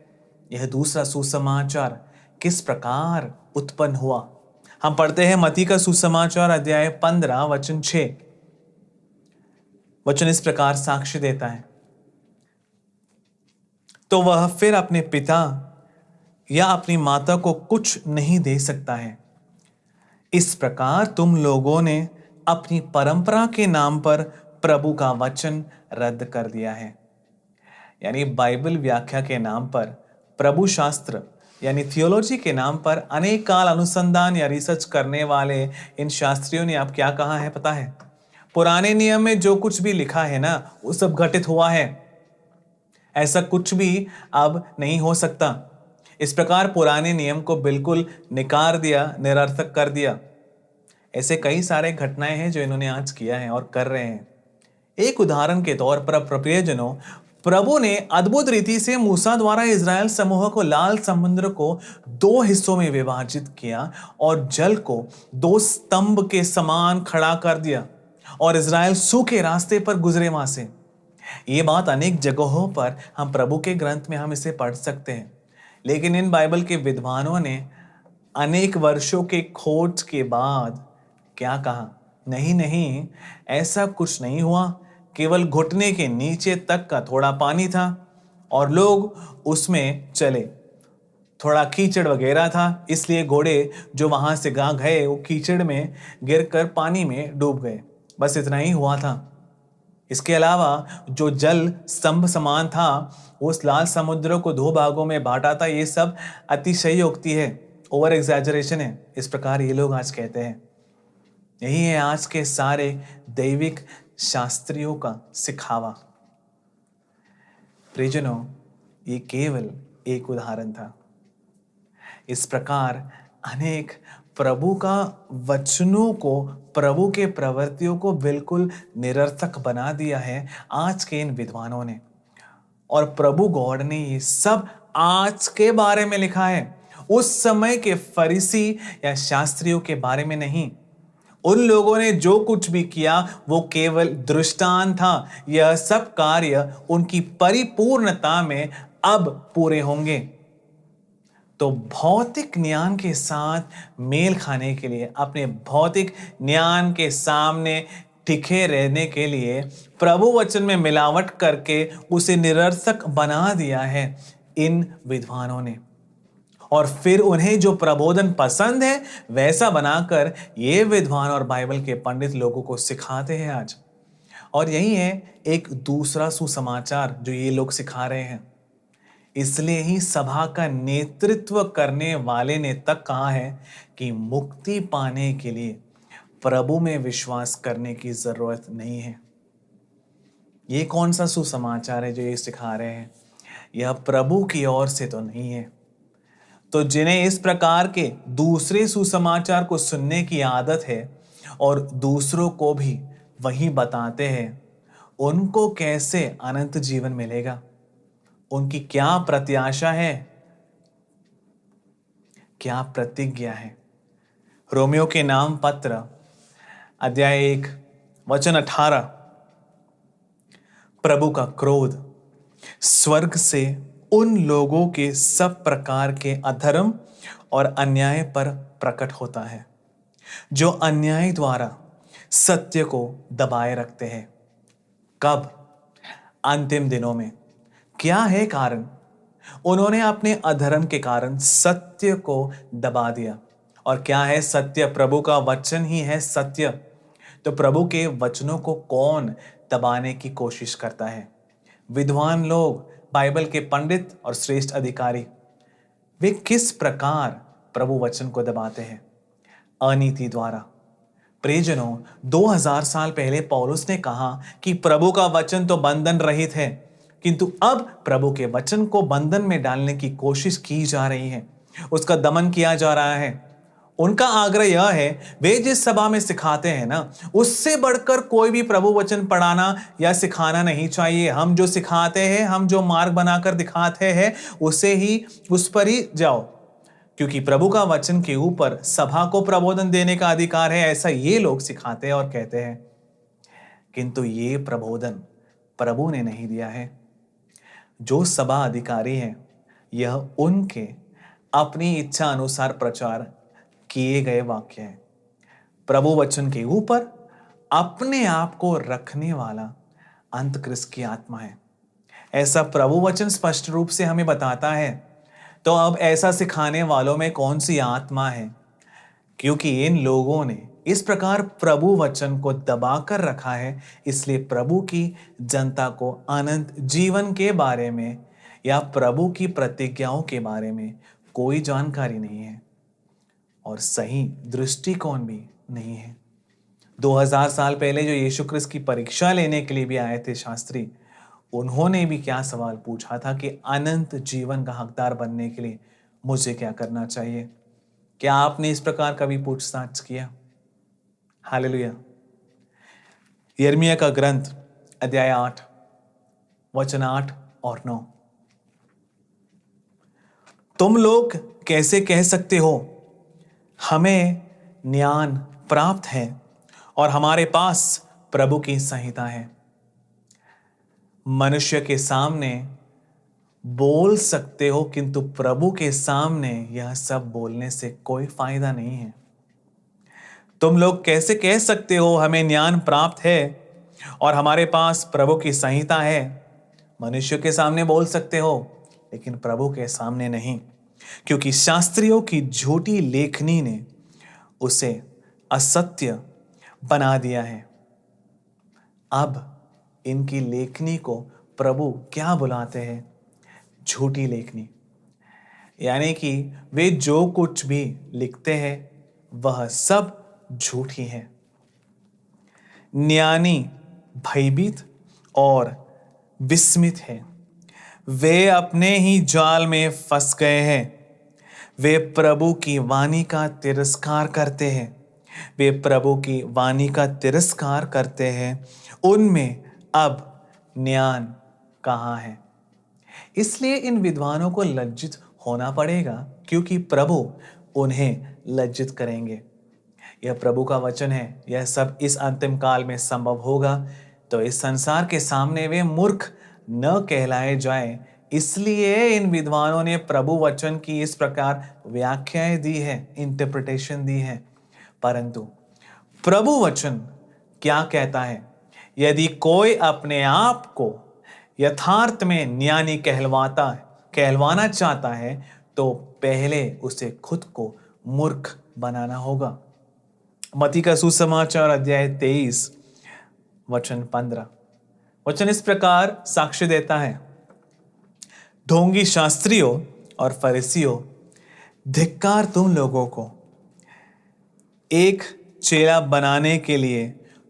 A: यह दूसरा सुसमाचार किस प्रकार उत्पन्न हुआ? हम पढ़ते हैं मत्ती का सुसमाचार अध्याय 15 वचन 6। वचन इस प्रकार साक्ष्य देता है, तो वह फिर अपने पिता या अपनी माता को कुछ नहीं दे सकता है। इस प्रकार तुम लोगों ने अपनी परंपरा के नाम पर प्रभु का वचन रद्द कर दिया है। यानी बाइबल व्याख्या के नाम पर, प्रभु शास्त्र यानी थियोलॉजी के नाम पर अनेक काल अनुसंधान या रिसर्च करने वाले इन शास्त्रियों ने अब क्या कहा है पता है? पुराने नियम में जो कुछ भी लिखा है ना, वो सब घटित हुआ है। ऐसा कुछ भी अब नहीं हो सकता। इस प्रकार पुराने नियम को बिल्कुल निकार दिया, निरर्थक कर दिया। ऐसे कई सारे घटनाएं हैं जो इन्होंने आज किया है और कर रहे हैं। एक उदाहरण के तौर पर प्रियजनों, प्रभु ने अद्भुत रीति से मूसा द्वारा इज़राइल समूह को लाल समुद्र को दो हिस्सों में विभाजित किया और जल को दो स्तंभ के समान खड़ा कर दिया और इज़राइल सूखे रास्ते पर गुजरे वहां से। ये बात अनेक जगहों पर हम प्रभु के ग्रंथ में हम इसे पढ़ सकते हैं। लेकिन इन बाइबल के विद्वानों ने अनेक वर्षों के खोज के बाद क्या कहा? नहीं नहीं, ऐसा कुछ नहीं हुआ। केवल घुटने के नीचे तक का थोड़ा पानी था और लोग उसमें चले। थोड़ा कीचड़ वगैरह था, इसलिए घोड़े जो वहां से गए वो कीचड़ में गिरकर पानी में डूब गए। बस इतना ही हुआ था। इसके अलावा जो जल स्तंभ समान था उस लाल समुद्र को दो भागों में बांटा था। ये सब अतिशयोक्ति है, ओवर एग्जैजरेशन है। इस प्रकार ये लोग आज कहते हैं। यही है आज के सारे दैविक शास्त्रियों का सिखावा। प्रियजनों, ये केवल एक उदाहरण था। इस प्रकार अनेक प्रभु का वचनों को, प्रभु के प्रवृत्तियों को बिल्कुल निरर्थक बना दिया है आज के इन विद्वानों ने। और प्रभु गॉड ने ये सब आज के बारे में लिखा है, उस समय के फरीसी या शास्त्रियों के बारे में नहीं। उन लोगों ने जो कुछ भी किया वो केवल दृष्टांत था। यह सब कार्य उनकी परिपूर्णता में अब पूरे होंगे। तो भौतिक ज्ञान के साथ मेल खाने के लिए, अपने भौतिक ज्ञान के सामने टिके रहने के लिए प्रभु वचन में मिलावट करके उसे निरर्थक बना दिया है इन विद्वानों ने। और फिर उन्हें जो प्रबोधन पसंद है वैसा बनाकर ये विद्वान और बाइबल के पंडित लोगों को सिखाते हैं आज। और यही है एक दूसरा सुसमाचार जो ये लोग सिखा रहे हैं। इसलिए ही सभा का नेतृत्व करने वाले ने तक कहा है कि मुक्ति पाने के लिए प्रभु में विश्वास करने की जरूरत नहीं है। ये कौन सा सुसमाचार है जो ये सिखा रहे हैं? यह प्रभु की ओर से तो नहीं है। तो जिन्हें इस प्रकार के दूसरे सुसमाचार को सुनने की आदत है और दूसरों को भी वही बताते हैं, उनको कैसे अनंत जीवन मिलेगा? उनकी क्या प्रत्याशा है, क्या प्रतिज्ञा है? रोमियो के नाम पत्र अध्याय 1 वचन 18, प्रभु का क्रोध स्वर्ग से उन लोगों के सब प्रकार के अधर्म और अन्याय पर प्रकट होता है जो अन्याय द्वारा सत्य को दबाए रखते हैं। कब? अंतिम दिनों में। क्या है कारण? उन्होंने अपने अधर्म के कारण सत्य को दबा दिया। और क्या है सत्य? प्रभु का वचन ही है सत्य। तो प्रभु के वचनों को कौन दबाने की कोशिश करता है? विद्वान लोग, बाइबल के पंडित और श्रेष्ठ अधिकारी। वे किस प्रकार प्रभु वचन को दबाते हैं? अनीति द्वारा। प्रियजनों, 2000 साल पहले पौलुस ने कहा कि प्रभु का वचन तो बंधन रहित है, किंतु अब प्रभु के वचन को बंधन में डालने की कोशिश की जा रही है, उसका दमन किया जा रहा है। उनका आग्रह यह है, वे जिस सभा में सिखाते हैं ना, उससे बढ़कर कोई भी प्रभु वचन पढ़ाना या सिखाना नहीं चाहिए। हम जो सिखाते हैं, हम जो मार्ग बनाकर दिखाते हैं, उसे ही, उस पर ही जाओ, क्योंकि प्रभु का वचन के ऊपर सभा को प्रबोधन देने का अधिकार है, ऐसा ये लोग सिखाते हैं और कहते हैं। किंतु ये प्रबोधन प्रभु ने नहीं दिया है। जो सभा अधिकारी हैं, यह उनके अपनी इच्छा अनुसार प्रचार किए गए वाक्य हैं। प्रभु वचन के ऊपर अपने आप को रखने वाला अंतक्रिस्त की आत्मा है। ऐसा प्रभु वचन स्पष्ट रूप से हमें बताता है। तो अब ऐसा सिखाने वालों में कौन सी आत्मा है? क्योंकि इन लोगों ने इस प्रकार प्रभु वचन को दबाकर रखा है, इसलिए प्रभु की जनता को अनंत जीवन के बारे में या प्रभु की प्रतिज्ञाओं के बारे में कोई जानकारी नहीं है और सही दृष्टिकोण भी नहीं है। 2000 साल पहले जो यीशु क्रिस्त की परीक्षा लेने के लिए भी आए थे शास्त्री, उन्होंने भी क्या सवाल पूछा था कि अनंत जीवन का हकदार बनने के लिए मुझे क्या करना चाहिए? क्या आपने इस प्रकार कभी पूछताछ किया? हालेलुया। यिर्मयाह का ग्रंथ अध्याय 8 वचन 8 और 9। तुम लोग कैसे कह सकते हो हमें ज्ञान प्राप्त है और हमारे पास प्रभु की संहिता है? मनुष्य के सामने बोल सकते हो, किंतु प्रभु के सामने यह सब बोलने से कोई फायदा नहीं है। तुम लोग कैसे कह सकते हो हमें ज्ञान प्राप्त है और हमारे पास प्रभु की संहिता है? मनुष्य के सामने बोल सकते हो, लेकिन प्रभु के सामने नहीं, क्योंकि शास्त्रियों की झूठी लेखनी ने उसे असत्य बना दिया है। अब इनकी लेखनी को प्रभु क्या बुलाते हैं? झूठी लेखनी। यानी कि वे जो कुछ भी लिखते हैं वह सब झूठी है। ज्ञानी भयभीत और विस्मित है, वे अपने ही जाल में फंस गए हैं। वे प्रभु की वाणी का तिरस्कार करते हैं। वे प्रभु की वाणी का तिरस्कार करते हैं। उनमें अब ज्ञान कहाँ है? इसलिए इन विद्वानों को लज्जित होना पड़ेगा, क्योंकि प्रभु उन्हें लज्जित करेंगे। यह प्रभु का वचन है। यह सब इस अंतिम काल में संभव होगा, तो इस संसार के सामने वे मूर्ख न कहलाए जाएं। इसलिए इन विद्वानों ने प्रभु वचन की इस प्रकार व्याख्याएं दी है, इंटरप्रिटेशन दी है। परंतु प्रभु वचन क्या कहता है? यदि कोई अपने आप को यथार्थ में ज्ञानी कहलवाना चाहता है, तो पहले उसे खुद को मूर्ख बनाना होगा। मत्ती का सुसमाचार अध्याय 23 वचन 15। वचन इस प्रकार साक्ष्य देता है, ढोंगी शास्त्रियों और फरीसियों, धिक्कार तुम लोगों को! एक चेला बनाने के लिए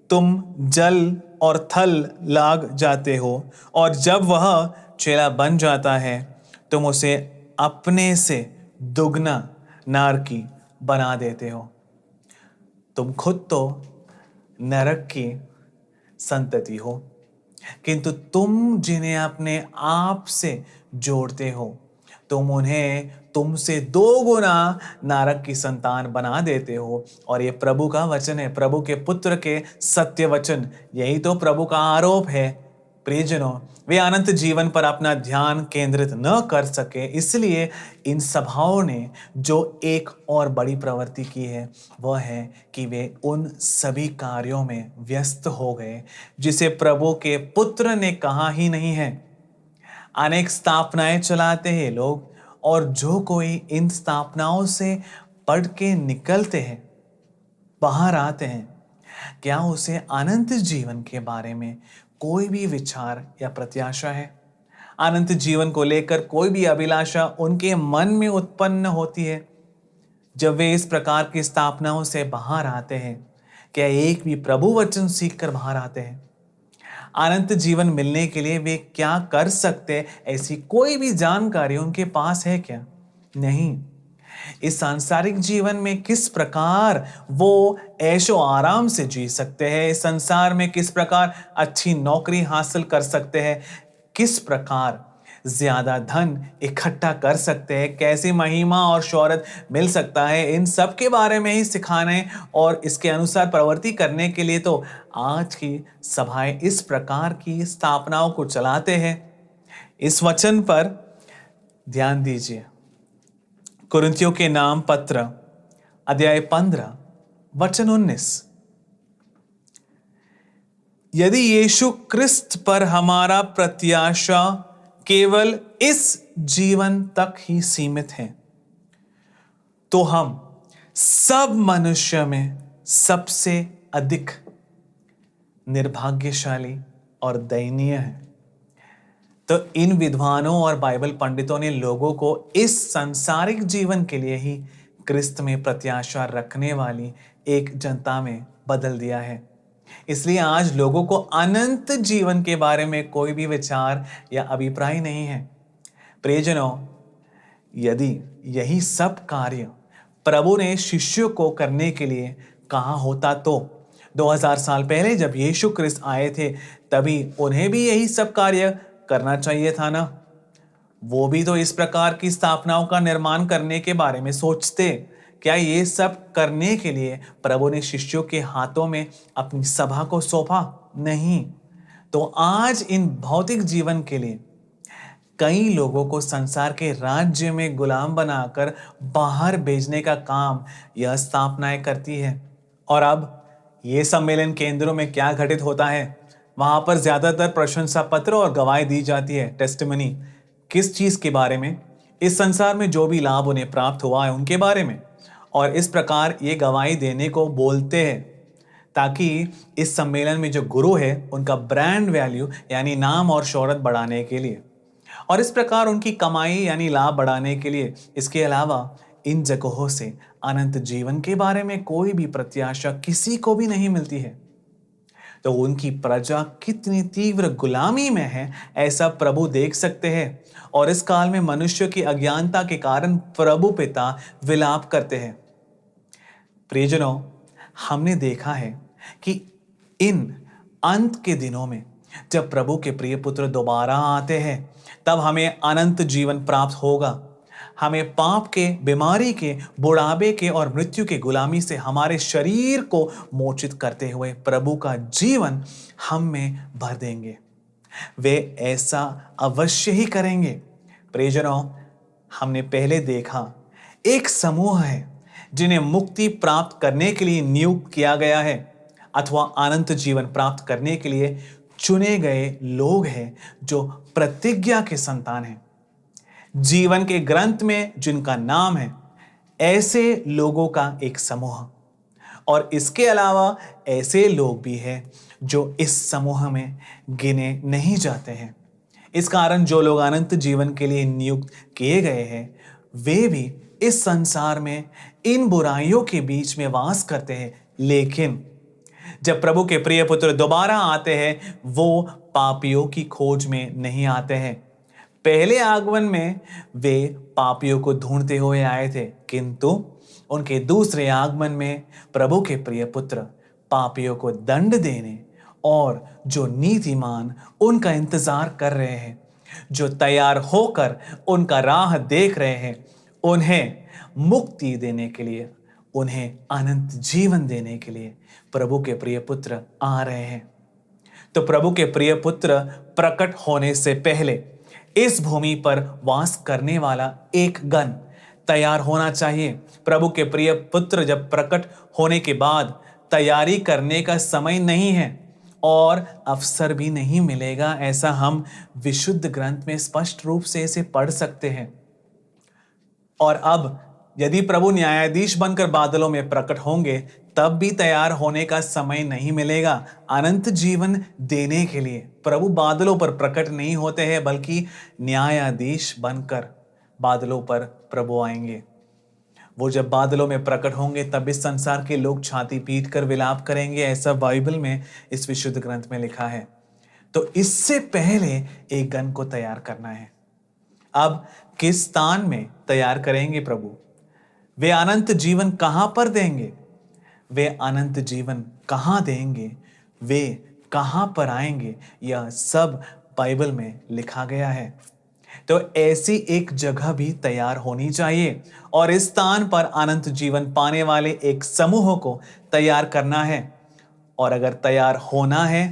A: तुम जल और थल लाग जाते हो, और जब वह चेला बन जाता है तुम उसे अपने से दुगना नारकी बना देते हो। तुम खुद तो नरक की संतति हो, किंतु तुम जिन्हें अपने आप से जोड़ते हो, तुम उन्हें तुमसे 2 गुना नरक की संतान बना देते हो। और ये प्रभु का वचन है, प्रभु के पुत्र के सत्य वचन। यही तो प्रभु का आरोप है। प्रियजनों, वे अनंत जीवन पर अपना ध्यान केंद्रित न कर सके, इसलिए इन सभाओं ने जो एक और बड़ी प्रवृत्ति की है वह है कि वे उन सभी कार्यों में व्यस्त हो गए जिसे प्रभु के पुत्र ने कहा ही नहीं है। अनेक स्थापनाएं चलाते हैं लोग, और जो कोई इन स्थापनाओं से पढ़ के निकलते हैं, बाहर आते हैं, क्या उसे अनंत जीवन के बारे में कोई भी विचार या प्रत्याशा है? अनंत जीवन को लेकर कोई भी अभिलाषा उनके मन में उत्पन्न होती है? जब वे इस प्रकार की स्थापनाओं से बाहर आते हैं, क्या एक भी प्रभु वचन सीखकर बाहर आते हैं? अनंत जीवन मिलने के लिए वे क्या कर सकते, ऐसी कोई भी जानकारी उनके पास है क्या? नहीं। इस सांसारिक जीवन में किस प्रकार वो ऐशो आराम से जी सकते हैं, इस संसार में किस प्रकार अच्छी नौकरी हासिल कर सकते हैं, किस प्रकार ज्यादा धन इकट्ठा कर सकते हैं, कैसी महिमा और शोहरत मिल सकता है, इन सब के बारे में ही सिखाने और इसके अनुसार प्रवृत्ति करने के लिए तो आज की सभाएं इस प्रकार की स्थापनाओं को चलाते हैं। इस वचन पर ध्यान दीजिए। कुरिन्थियों के नाम पत्र अध्याय 15 वचन 19। यदि यीशु क्रिस्त पर हमारा प्रत्याशा केवल इस जीवन तक ही सीमित हैं, तो हम सब मनुष्य में सबसे अधिक निर्भाग्यशाली और दयनीय हैं। तो इन विद्वानों और बाइबल पंडितों ने लोगों को इस सांसारिक जीवन के लिए ही क्रिस्त में प्रत्याशा रखने वाली एक जनता में बदल दिया है। इसलिए आज लोगों को अनंत जीवन के बारे में कोई भी विचार या अभिप्राय नहीं है। प्रियजनों, यदि यही सब कार्य प्रभु ने शिष्यों को करने के लिए कहा होता तो 2000 साल पहले जब यीशु क्रिस्त आए थे तभी उन्हें भी यही सब कार्य करना चाहिए था ना। वो भी तो इस प्रकार की स्थापनाओं का निर्माण करने के बारे में सोचते। क्या ये सब करने के लिए प्रभु ने शिष्यों के हाथों में अपनी सभा को सौंपा? नहीं। तो आज इन भौतिक जीवन के लिए कई लोगों को संसार के राज्य में गुलाम बनाकर बाहर भेजने का काम यह स्थापनाएं करती है। और अब ये सम्मेलन केंद्रों में क्या घटित होता है? वहां पर ज्यादातर प्रशंसा पत्र और गवाही दी जाती है, टेस्टिमनी। किस चीज के बारे में? इस संसार में जो भी लाभ उन्हें प्राप्त हुआ है उनके बारे में। और इस प्रकार ये गवाही देने को बोलते हैं ताकि इस सम्मेलन में जो गुरु है उनका ब्रांड वैल्यू यानी नाम और शोहरत बढ़ाने के लिए, और इस प्रकार उनकी कमाई यानी लाभ बढ़ाने के लिए। इसके अलावा इन जगहों से अनंत जीवन के बारे में कोई भी प्रत्याशा किसी को भी नहीं मिलती है। तो उनकी प्रजा कितनी तीव्र गुलामी में है ऐसा प्रभु देख सकते हैं। और इस काल में मनुष्य की अज्ञानता के कारण प्रभु पिता विलाप करते हैं। प्रियजनों, हमने देखा है कि इन अंत के दिनों में जब प्रभु के प्रिय पुत्र दोबारा आते हैं तब हमें अनंत जीवन प्राप्त होगा। हमें पाप के, बीमारी के, बुढ़ापे के और मृत्यु के गुलामी से हमारे शरीर को मोचित करते हुए प्रभु का जीवन हम में भर देंगे। वे ऐसा अवश्य ही करेंगे। प्रियजनों, हमने पहले देखा एक समूह है जिन्हें मुक्ति प्राप्त करने के लिए नियुक्त किया गया है अथवा अनंत जीवन प्राप्त करने के लिए चुने गए लोग हैं जो प्रतिज्ञा के संतान हैं। जीवन के ग्रंथ में जिनका नाम है, ऐसे लोगों का एक समूह। और इसके अलावा ऐसे लोग भी हैं जो इस समूह में गिने नहीं जाते हैं। इस कारण जो लोग अनंत जीवन के लिए नियुक्त किए गए हैं वे भी इस संसार में इन बुराइयों के बीच में वास करते हैं। लेकिन जब प्रभु के प्रिय पुत्र दोबारा आते हैं वो पापियों की खोज में नहीं आते हैं। पहले आगमन में वे पापियों को ढूंढते हुए आए थे, किंतु उनके दूसरे आगमन में प्रभु के प्रिय पुत्र पापियों को दंड देने और जो नीतिमान उनका इंतजार कर रहे हैं, जो तैयार होकर उनका राह देख रहे हैं, उन्हें मुक्ति देने के लिए, उन्हें अनंत जीवन देने के लिए प्रभु के प्रिय पुत्र आ रहे हैं। तो प्रभु के प्रिय पुत्र प्रकट होने से पहले इस भूमि पर वास करने वाला एक गण तैयार होना चाहिए। प्रभु के प्रिय पुत्र जब प्रकट होने के बाद तैयारी करने का समय नहीं है और अवसर भी नहीं मिलेगा, ऐसा हम विशुद्ध ग्रंथ में स्पष्ट रूप से इसे पढ़ सकते हैं। और अब यदि प्रभु न्यायाधीश बनकर बादलों में प्रकट होंगे तब भी तैयार होने का समय नहीं मिलेगा अनंत जीवन देने के लिए। प्रभु बादलों पर प्रकट नहीं होते हैं बल्कि न्यायाधीश बनकर बादलों पर प्रभु आएंगे। वो जब बादलों में प्रकट होंगे तब इस संसार के लोग छाती पीट कर विलाप करेंगे, ऐसा बाइबल में इस विशुद्ध ग्रंथ में लिखा है। तो इससे पहले एक गण को तैयार करना है। अब किस स्थान में तैयार करेंगे प्रभु? वे अनंत जीवन कहां पर देंगे? वे अनंत जीवन कहां देंगे? वे कहां पर आएंगे? यह सब बाइबल में लिखा गया है। तो ऐसी एक जगह भी तैयार होनी चाहिए और इस स्थान पर अनंत जीवन पाने वाले एक समूह को तैयार करना है। और अगर तैयार होना है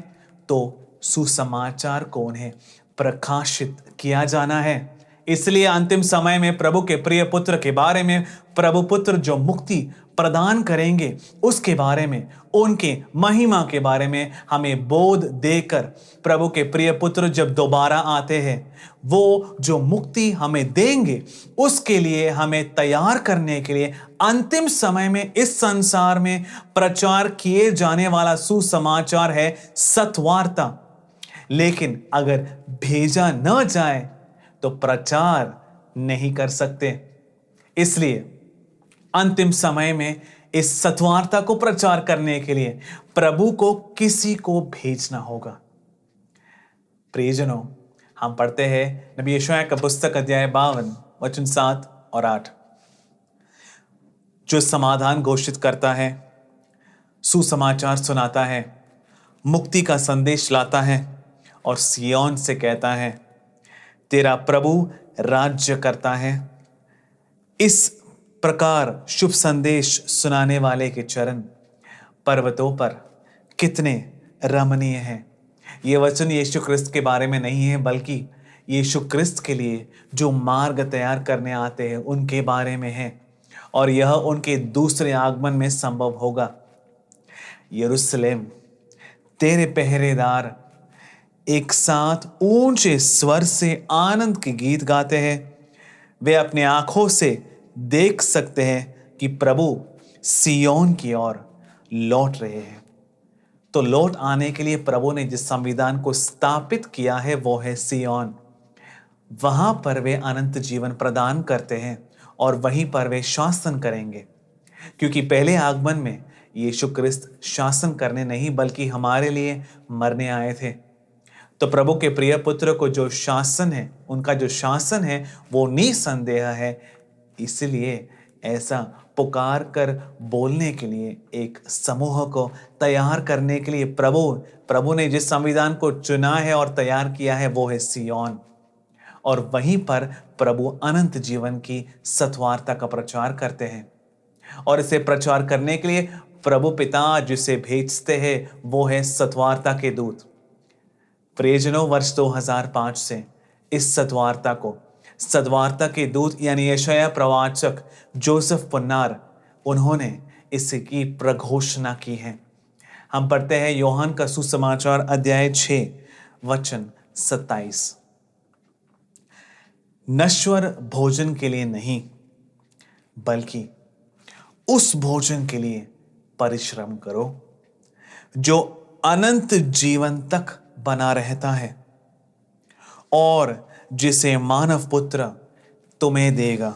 A: तो सुसमाचार को उन्हें प्रकाशित किया जाना है। इसलिए अंतिम समय में प्रभु के प्रिय पुत्र के बारे में प्रभु पुत्र जो मुक्ति प्रदान करेंगे उसके बारे में, उनके महिमा के बारे में हमें बोध देकर प्रभु के प्रिय पुत्र जब दोबारा आते हैं, वो जो मुक्ति हमें देंगे उसके लिए हमें तैयार करने के लिए अंतिम समय में इस संसार में प्रचार किए जाने वाला सुसमाचार है सत्वार्ता। लेकिन अगर भेजा न जाए तो प्रचार नहीं कर सकते। इसलिए अंतिम समय में इस सत्वार्ता को प्रचार करने के लिए प्रभु को किसी को भेजना होगा। प्रियजनों, हम पढ़ते हैं नबी यशायाह का पुस्तक अध्याय 52 वचन 7 और 8, जो समाधान घोषित करता है, सुसमाचार सुनाता है, मुक्ति का संदेश लाता है और सिय्योन से कहता है, तेरा प्रभु राज्य करता है। इस प्रकार शुभ संदेश सुनाने वाले के चरण पर्वतों पर कितने रमणीय हैं। ये वचन यीशु क्रिस्त के बारे में नहीं है, बल्कि यीशु क्रिस्त के लिए जो मार्ग तैयार करने आते हैं उनके बारे में है, और यह उनके दूसरे आगमन में संभव होगा। यरूशलेम, तेरे पहरेदार एक साथ ऊंचे स्वर से आनंद के गीत गाते हैं। वे अपने आंखों से देख सकते हैं कि प्रभु सिय्योन की ओर लौट रहे हैं। तो लौट आने के लिए प्रभु ने जिस संविधान को स्थापित किया है वो है सिय्योन। वहां पर वे अनंत जीवन प्रदान करते हैं और वहीं पर वे शासन करेंगे, क्योंकि पहले आगमन में यीशु क्रिस्त शासन करने नहीं बल्कि हमारे लिए मरने आए थे। तो प्रभु के प्रिय पुत्र को जो शासन है, उनका जो शासन है वो निसंदेह है। इसलिए ऐसा पुकार कर बोलने के लिए एक समूह को तैयार करने के लिए प्रभु ने जिस संविधान को चुना है और तैयार किया है वो है सिय्योन, और वहीं पर प्रभु अनंत जीवन की सत्वार्ता का प्रचार करते हैं। और इसे प्रचार करने के लिए प्रभु पिता जिसे भेजते हैं वो है सत्वार्ता के दूत। प्रियजनों, वर्ष 2005 से इस सत्वार्ता के दूत यानी यशायाह प्रवाचक जोसेफ पुन्नार, उन्होंने इसकी प्रघोषणा की है। हम पढ़ते हैं योहान का सुसमाचार अध्याय 6 वचन 27, नश्वर भोजन के लिए नहीं बल्कि उस भोजन के लिए परिश्रम करो जो अनंत जीवन तक बना रहता है और जिसे मानव पुत्र तुम्हें देगा,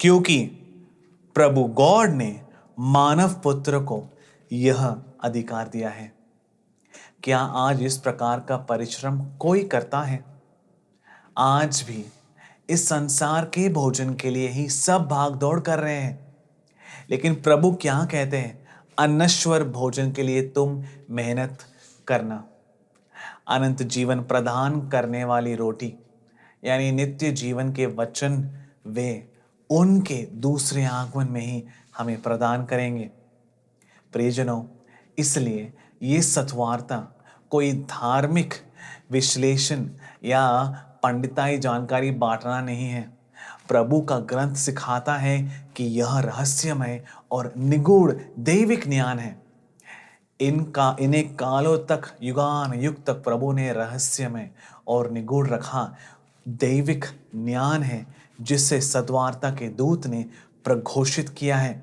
A: क्योंकि प्रभु गॉड ने मानव पुत्र को यह अधिकार दिया है। क्या आज इस प्रकार का परिश्रम कोई करता है? आज भी इस संसार के भोजन के लिए ही सब भाग दौड़ कर रहे हैं, लेकिन प्रभु क्या कहते हैं? अनश्वर भोजन के लिए तुम मेहनत करना। अनंत जीवन प्रदान करने वाली रोटी यानी नित्य जीवन के वचन वे उनके दूसरे आगमन में ही हमें प्रदान करेंगे। प्रियजनों, इसलिए ये सत्वार्ता कोई धार्मिक विश्लेषण या पंडिताई जानकारी बांटना नहीं है। प्रभु का ग्रंथ सिखाता है कि यह रहस्यमय और निगूढ़ दैविक ज्ञान है। इन्हें कालों तक, युगान युग तक प्रभु ने रहस्यमय और निगूढ़ रखा। दैविक ज्ञान है जिसे सत्वार्ता के दूत ने प्रघोषित किया है।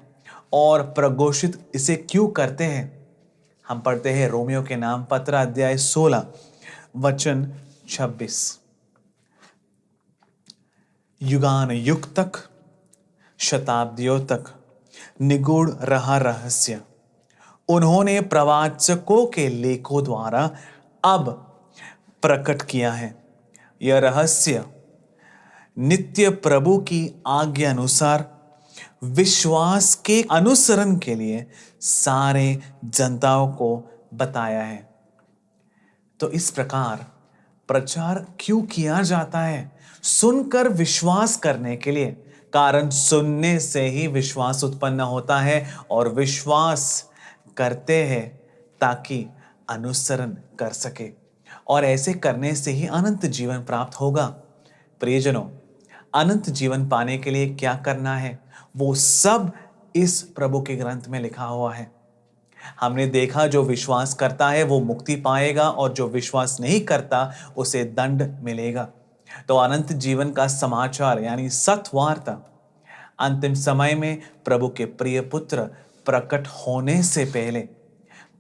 A: और प्रघोषित इसे क्यों करते हैं? हम पढ़ते हैं रोमियो के नाम पत्र अध्याय 16 वचन 26, युगान युग तक, शताब्दियों तक निगूढ़ रहा रहस्य उन्होंने प्रवाचकों के लेखों द्वारा अब प्रकट किया है। यह रहस्य नित्य प्रभु की आज्ञा अनुसार विश्वास के अनुसरण के लिए सारे जनताओं को बताया है। तो इस प्रकार प्रचार क्यों किया जाता है? सुनकर विश्वास करने के लिए। कारण सुनने से ही विश्वास उत्पन्न होता है और विश्वास करते हैं ताकि अनुसरण कर सके, और ऐसे करने से ही अनंत जीवन प्राप्त होगा। प्रियजनों, अनंत जीवन पाने के लिए क्या करना है? वो सब इस प्रभु के ग्रंथ में लिखा हुआ है। हमने देखा जो विश्वास करता है वो मुक्ति पाएगा और जो विश्वास नहीं करता उसे दंड मिलेगा। तो अनंत जीवन का समाचार यानी सत्वार्ता अंतिम समय में प्रभु के प्रिय पुत्र प्रकट होने से पहले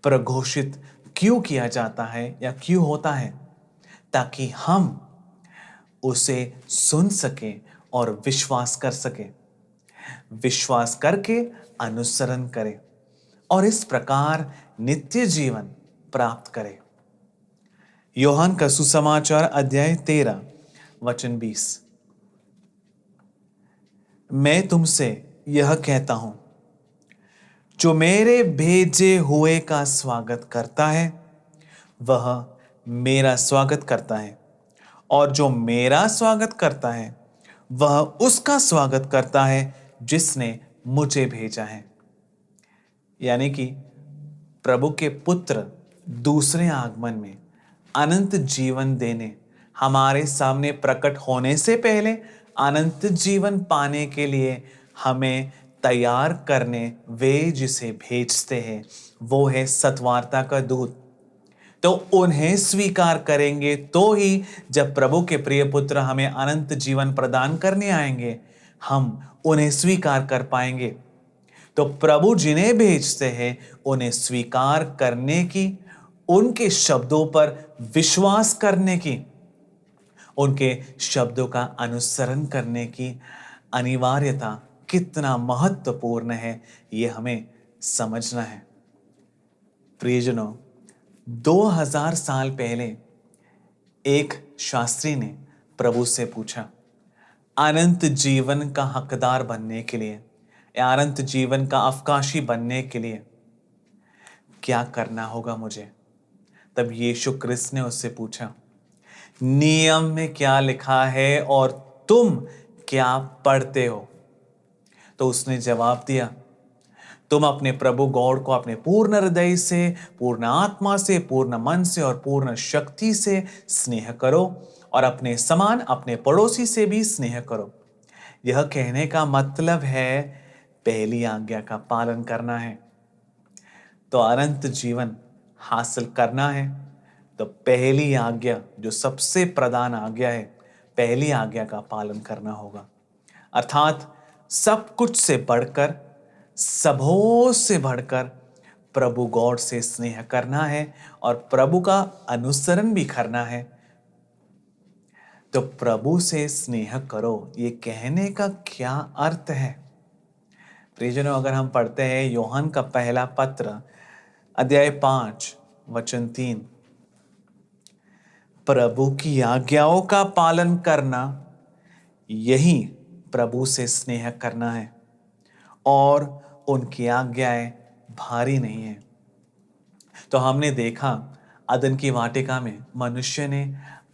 A: प्रघोषित क्यों किया जाता है या क्यों होता है? ताकि हम उसे सुन सके और विश्वास कर सके, विश्वास करके अनुसरण करें और इस प्रकार नित्य जीवन प्राप्त करें। योहान का सुसमाचार अध्याय 13 वचन 20। मैं तुमसे यह कहता हूं, जो मेरे भेजे हुए का स्वागत करता है वह मेरा स्वागत करता है, और जो मेरा स्वागत करता है वह उसका स्वागत करता है जिसने मुझे भेजा है। यानी कि प्रभु के पुत्र दूसरे आगमन में अनंत जीवन देने हमारे सामने प्रकट होने से पहले अनंत जीवन पाने के लिए हमें तैयार करने वे जिसे भेजते हैं वो है सत्वार्ता का दूत। तो उन्हें स्वीकार करेंगे तो ही जब प्रभु के प्रिय पुत्र हमें अनंत जीवन प्रदान करने आएंगे हम उन्हें स्वीकार कर पाएंगे। तो प्रभु जिन्हें भेजते हैं उन्हें स्वीकार करने की, उनके शब्दों पर विश्वास करने की, उनके शब्दों का अनुसरण करने की अनिवार्यता कितना महत्वपूर्ण है ये हमें समझना है। प्रियजनों, 2000 साल पहले एक शास्त्री ने प्रभु से पूछा, अनंत जीवन का हकदार बनने के लिए या अनंत जीवन का अवकाशी बनने के लिए क्या करना होगा मुझे? तब यीशु क्रिस्त ने उससे पूछा, नियम में क्या लिखा है और तुम क्या पढ़ते हो? तो उसने जवाब दिया, तुम अपने प्रभु गॉड को अपने पूर्ण हृदय से, पूर्ण आत्मा से, पूर्ण मन से और पूर्ण शक्ति से स्नेह करो और अपने समान अपने पड़ोसी से भी स्नेह करो। यह कहने का मतलब है पहली आज्ञा का पालन करना है। तो अनंत जीवन हासिल करना है तो पहली आज्ञा जो सबसे प्रधान आज्ञा है, पहली आज्ञा का पालन करना होगा। अर्थात सब कुछ से बढ़कर, सबों से बढ़कर प्रभु गॉड से स्नेह करना है और प्रभु का अनुसरण भी करना है। तो प्रभु से स्नेह करो, ये कहने का क्या अर्थ है? प्रियजनों, अगर हम पढ़ते हैं योहान का पहला पत्र अध्याय 5 वचन 3, प्रभु की आज्ञाओं का पालन करना यही प्रभु से स्नेह करना है और उनकी आज्ञाएं भारी नहीं है। तो हमने देखा अदन की वाटिका में मनुष्य ने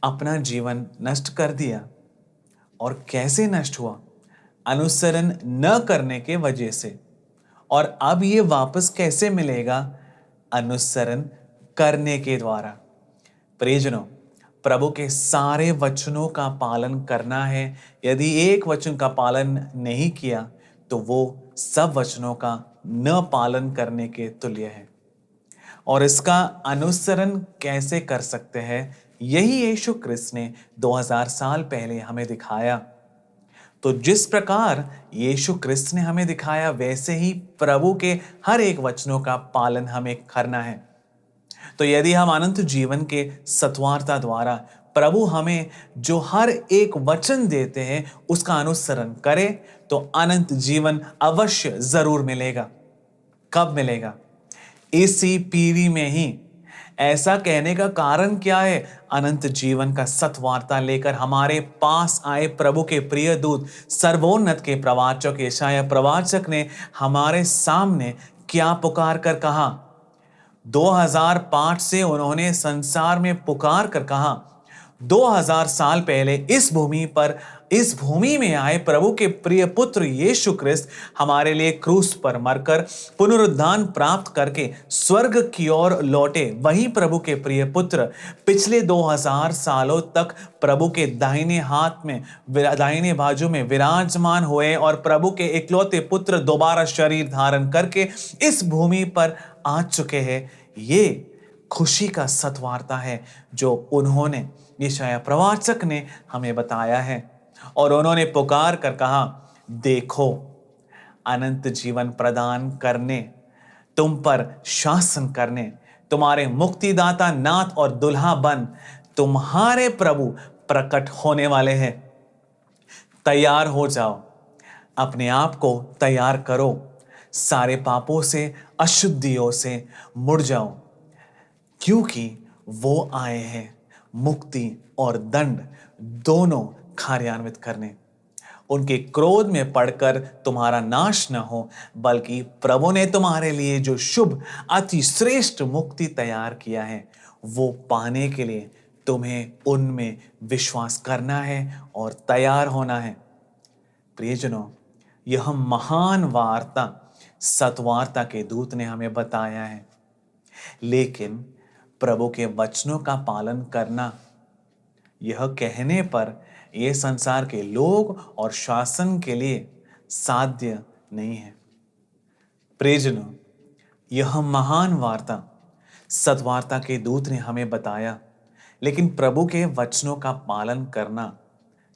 A: अपना जीवन नष्ट कर दिया। और कैसे नष्ट हुआ? अनुसरण न करने के वजह से। और अब ये वापस कैसे मिलेगा? अनुसरण करने के द्वारा। प्रियजनों, प्रभु के सारे वचनों का पालन करना है। यदि एक वचन का पालन नहीं किया तो वो सब वचनों का न पालन करने के तुल्य है। और इसका अनुसरण कैसे कर सकते हैं, यही यीशु क्रिस्त ने 2000 साल पहले हमें दिखाया। तो जिस प्रकार यीशु क्रिस्त ने हमें दिखाया वैसे ही प्रभु के हर एक वचनों का पालन हमें करना है। तो यदि हम अनंत जीवन के सत्वार्ता द्वारा प्रभु हमें जो हर एक वचन देते हैं उसका अनुसरण करें तो अनंत जीवन अवश्य जरूर मिलेगा। कब मिलेगा? इसी पीढ़ी में ही। ऐसा कहने का कारण क्या है? अनंत जीवन का सत्वार्ता लेकर हमारे पास आए प्रभु के प्रिय दूत सर्वोन्नत के प्रवाचक यशायाह प्रवाचक ने हमारे सामने क्या पुकार कर कहा? 2005 से उन्होंने संसार में पुकार कर कहा, 2000 साल पहले इस भूमि में आए प्रभु के प्रिय पुत्र यीशु क्रिस्त हमारे लिए क्रूस पर मरकर पुनरुद्धान प्राप्त करके स्वर्ग की ओर लौटे। वही प्रभु के प्रिय पुत्र पिछले 2000 सालों तक प्रभु के दाहिने हाथ में, दाहिने बाजू में विराजमान हुए और प्रभु के इकलौते पुत्र दोबारा शरीर धारण करके इस भूमि पर आ चुके हैं। ये खुशी का सत्वार्ता है जो उन्होंने, यशायाह प्रवाचक ने हमें बताया है। और उन्होंने पुकार कर कहा, देखो, अनंत जीवन प्रदान करने, तुम पर शासन करने, तुम्हारे मुक्तिदाता, नाथ और दुल्हा बन तुम्हारे प्रभु प्रकट होने वाले हैं। तैयार हो जाओ, अपने आप को तैयार करो, सारे पापों से, अशुद्धियों से मुड़ जाओ, क्योंकि वो आए हैं मुक्ति और दंड दोनों कार्यान्वित करने। उनके क्रोध में पड़कर तुम्हारा नाश न हो, बल्कि प्रभु ने तुम्हारे लिए जो शुभ, अति श्रेष्ठ मुक्ति तैयार किया है, वो पाने के लिए तुम्हें उनमें विश्वास करना है और तैयार होना है। प्रियजनों, यह महान वार्ता सत्वार्ता के दूत ने हमें बताया है। लेकिन प्रभु के वचनों का पालन करना, यह कहने पर यह संसार के लोग और शासन के लिए साध्य नहीं है। प्रियजनों, यह महान वार्ता सत्वार्ता के दूत ने हमें बताया, लेकिन प्रभु के वचनों का पालन करना,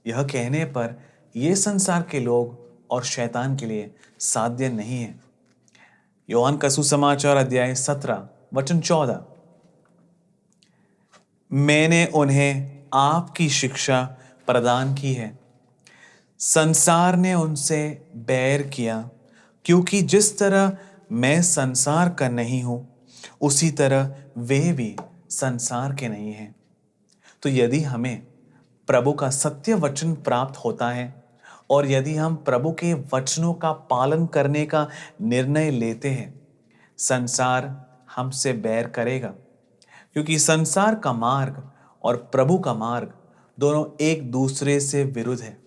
A: यह कहने पर यह संसार के लोग और शैतान के लिए साध्य नहीं है। योहान का सुसमाचार अध्याय 17 वचन 14, मैंने उन्हें आपकी शिक्षा प्रदान की है, संसार ने उनसे बैर किया, क्योंकि जिस तरह मैं संसार का नहीं हूं, उसी तरह वे भी संसार के नहीं हैं। तो यदि हमें प्रभु का सत्य वचन प्राप्त होता है और यदि हम प्रभु के वचनों का पालन करने का निर्णय लेते हैं, संसार हमसे बैर करेगा, क्योंकि संसार का मार्ग और प्रभु का मार्ग दोनों एक दूसरे से विरुद्ध है,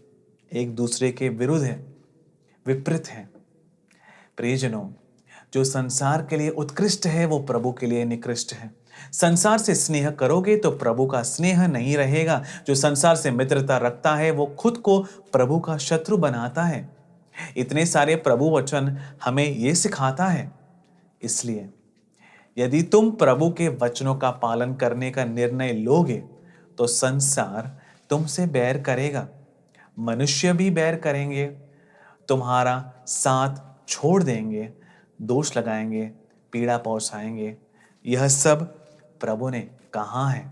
A: एक दूसरे के विरुद्ध है, विपरीत है। प्रियजनों, जो संसार के लिए उत्कृष्ट है वो प्रभु के लिए निकृष्ट है। संसार से स्नेह करोगे तो प्रभु का स्नेह नहीं रहेगा। जो संसार से मित्रता रखता है वो खुद को प्रभु का शत्रु बनाता है। इतने सारे प्रभु वचन हमें ये सिखाता है। इसलिए यदि तुम प्रभु के वचनों का पालन करने का निर्णय लोगे तो संसार तुमसे बैर करेगा, मनुष्य भी बैर करेंगे, तुम्हारा साथ छोड़ देंगे, दोष लगाएंगे, पीड़ा पहुंचाएंगे। यह सब प्रभु ने कहा है।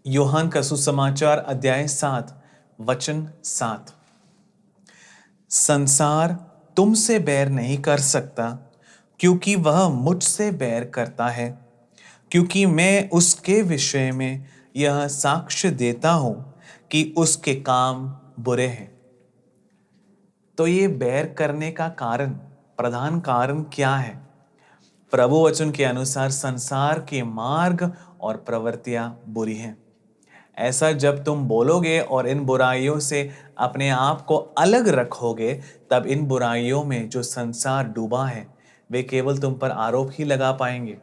A: योहान का सुसमाचार अध्याय 7 वचन 7, संसार तुमसे बैर नहीं कर सकता, क्योंकि वह मुझसे बैर करता है, क्योंकि मैं उसके विषय में यह साक्ष्य देता हूं कि उसके काम बुरे हैं। तो ये बैर करने का कारण, प्रधान कारण क्या है? प्रभु वचन के अनुसार संसार के मार्ग और प्रवृत्तियां बुरी हैं। ऐसा जब तुम बोलोगे और इन बुराइयों से अपने आप को अलग रखोगे, तब इन बुराइयों में जो संसार डूबा है वे केवल तुम पर आरोप ही लगा पाएंगे।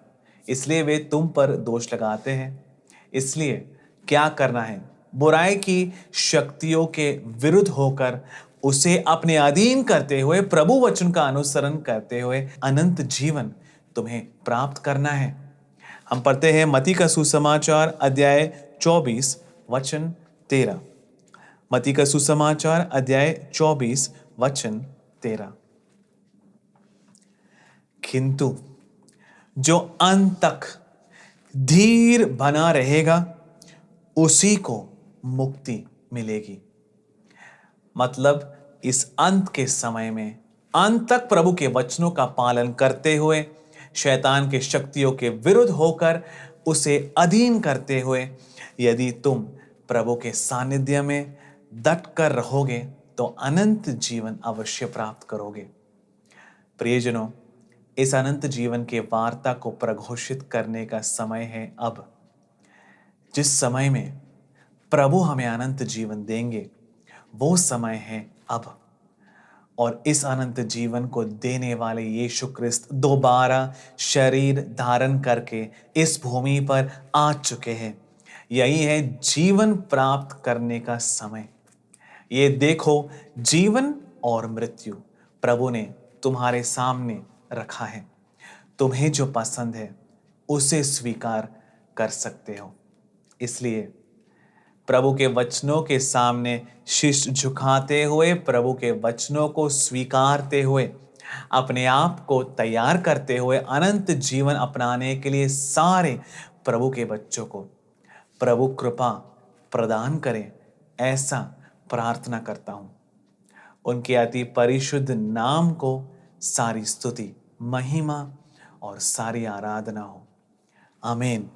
A: इसलिए वे तुम पर दोष लगाते हैं। इसलिए क्या करना है? बुराई की शक्तियों के विरुद्ध होकर उसे अपने अधीन करते हुए, प्रभु वचन का अनुसरण करते हुए अनंत जीवन तुम्हें प्राप्त करना है। हम पढ़ते हैं मत्ती का सुसमाचार अध्याय 24 वचन 13। मत्ती का सुसमाचार अध्याय 24 वचन 13, किंतु जो अंत तक धीर बना रहेगा उसी को मुक्ति मिलेगी। मतलब इस अंत के समय में, अंत तक प्रभु के वचनों का पालन करते हुए, शैतान के शक्तियों के विरुद्ध होकर उसे अधीन करते हुए यदि तुम प्रभु के सानिध्य में डट कर रहोगे तो अनंत जीवन अवश्य प्राप्त करोगे। प्रियजनों, इस अनंत जीवन के वार्ता को प्रघोषित करने का समय है अब, जिस समय में प्रभु हमें अनंत जीवन देंगे, वो समय है अब। और इस अनंत जीवन को देने वाले यीशु क्रिस्त दोबारा शरीर धारण करके इस भूमि पर आ चुके हैं। यही है जीवन प्राप्त करने का समय। ये देखो, जीवन और मृत्यु प्रभु ने तुम्हारे सामने रखा है। तुम्हें जो पसंद है उसे स्वीकार कर सकते हो। इसलिए प्रभु के वचनों के सामने शीश झुकाते हुए, प्रभु के वचनों को स्वीकारते हुए, अपने आप को तैयार करते हुए अनंत जीवन अपनाने के लिए सारे प्रभु के बच्चों को प्रभु कृपा प्रदान करें, ऐसा प्रार्थना करता हूं। उनके अति परिशुद्ध नाम को सारी स्तुति, महिमा और सारी आराधना हो। आमीन।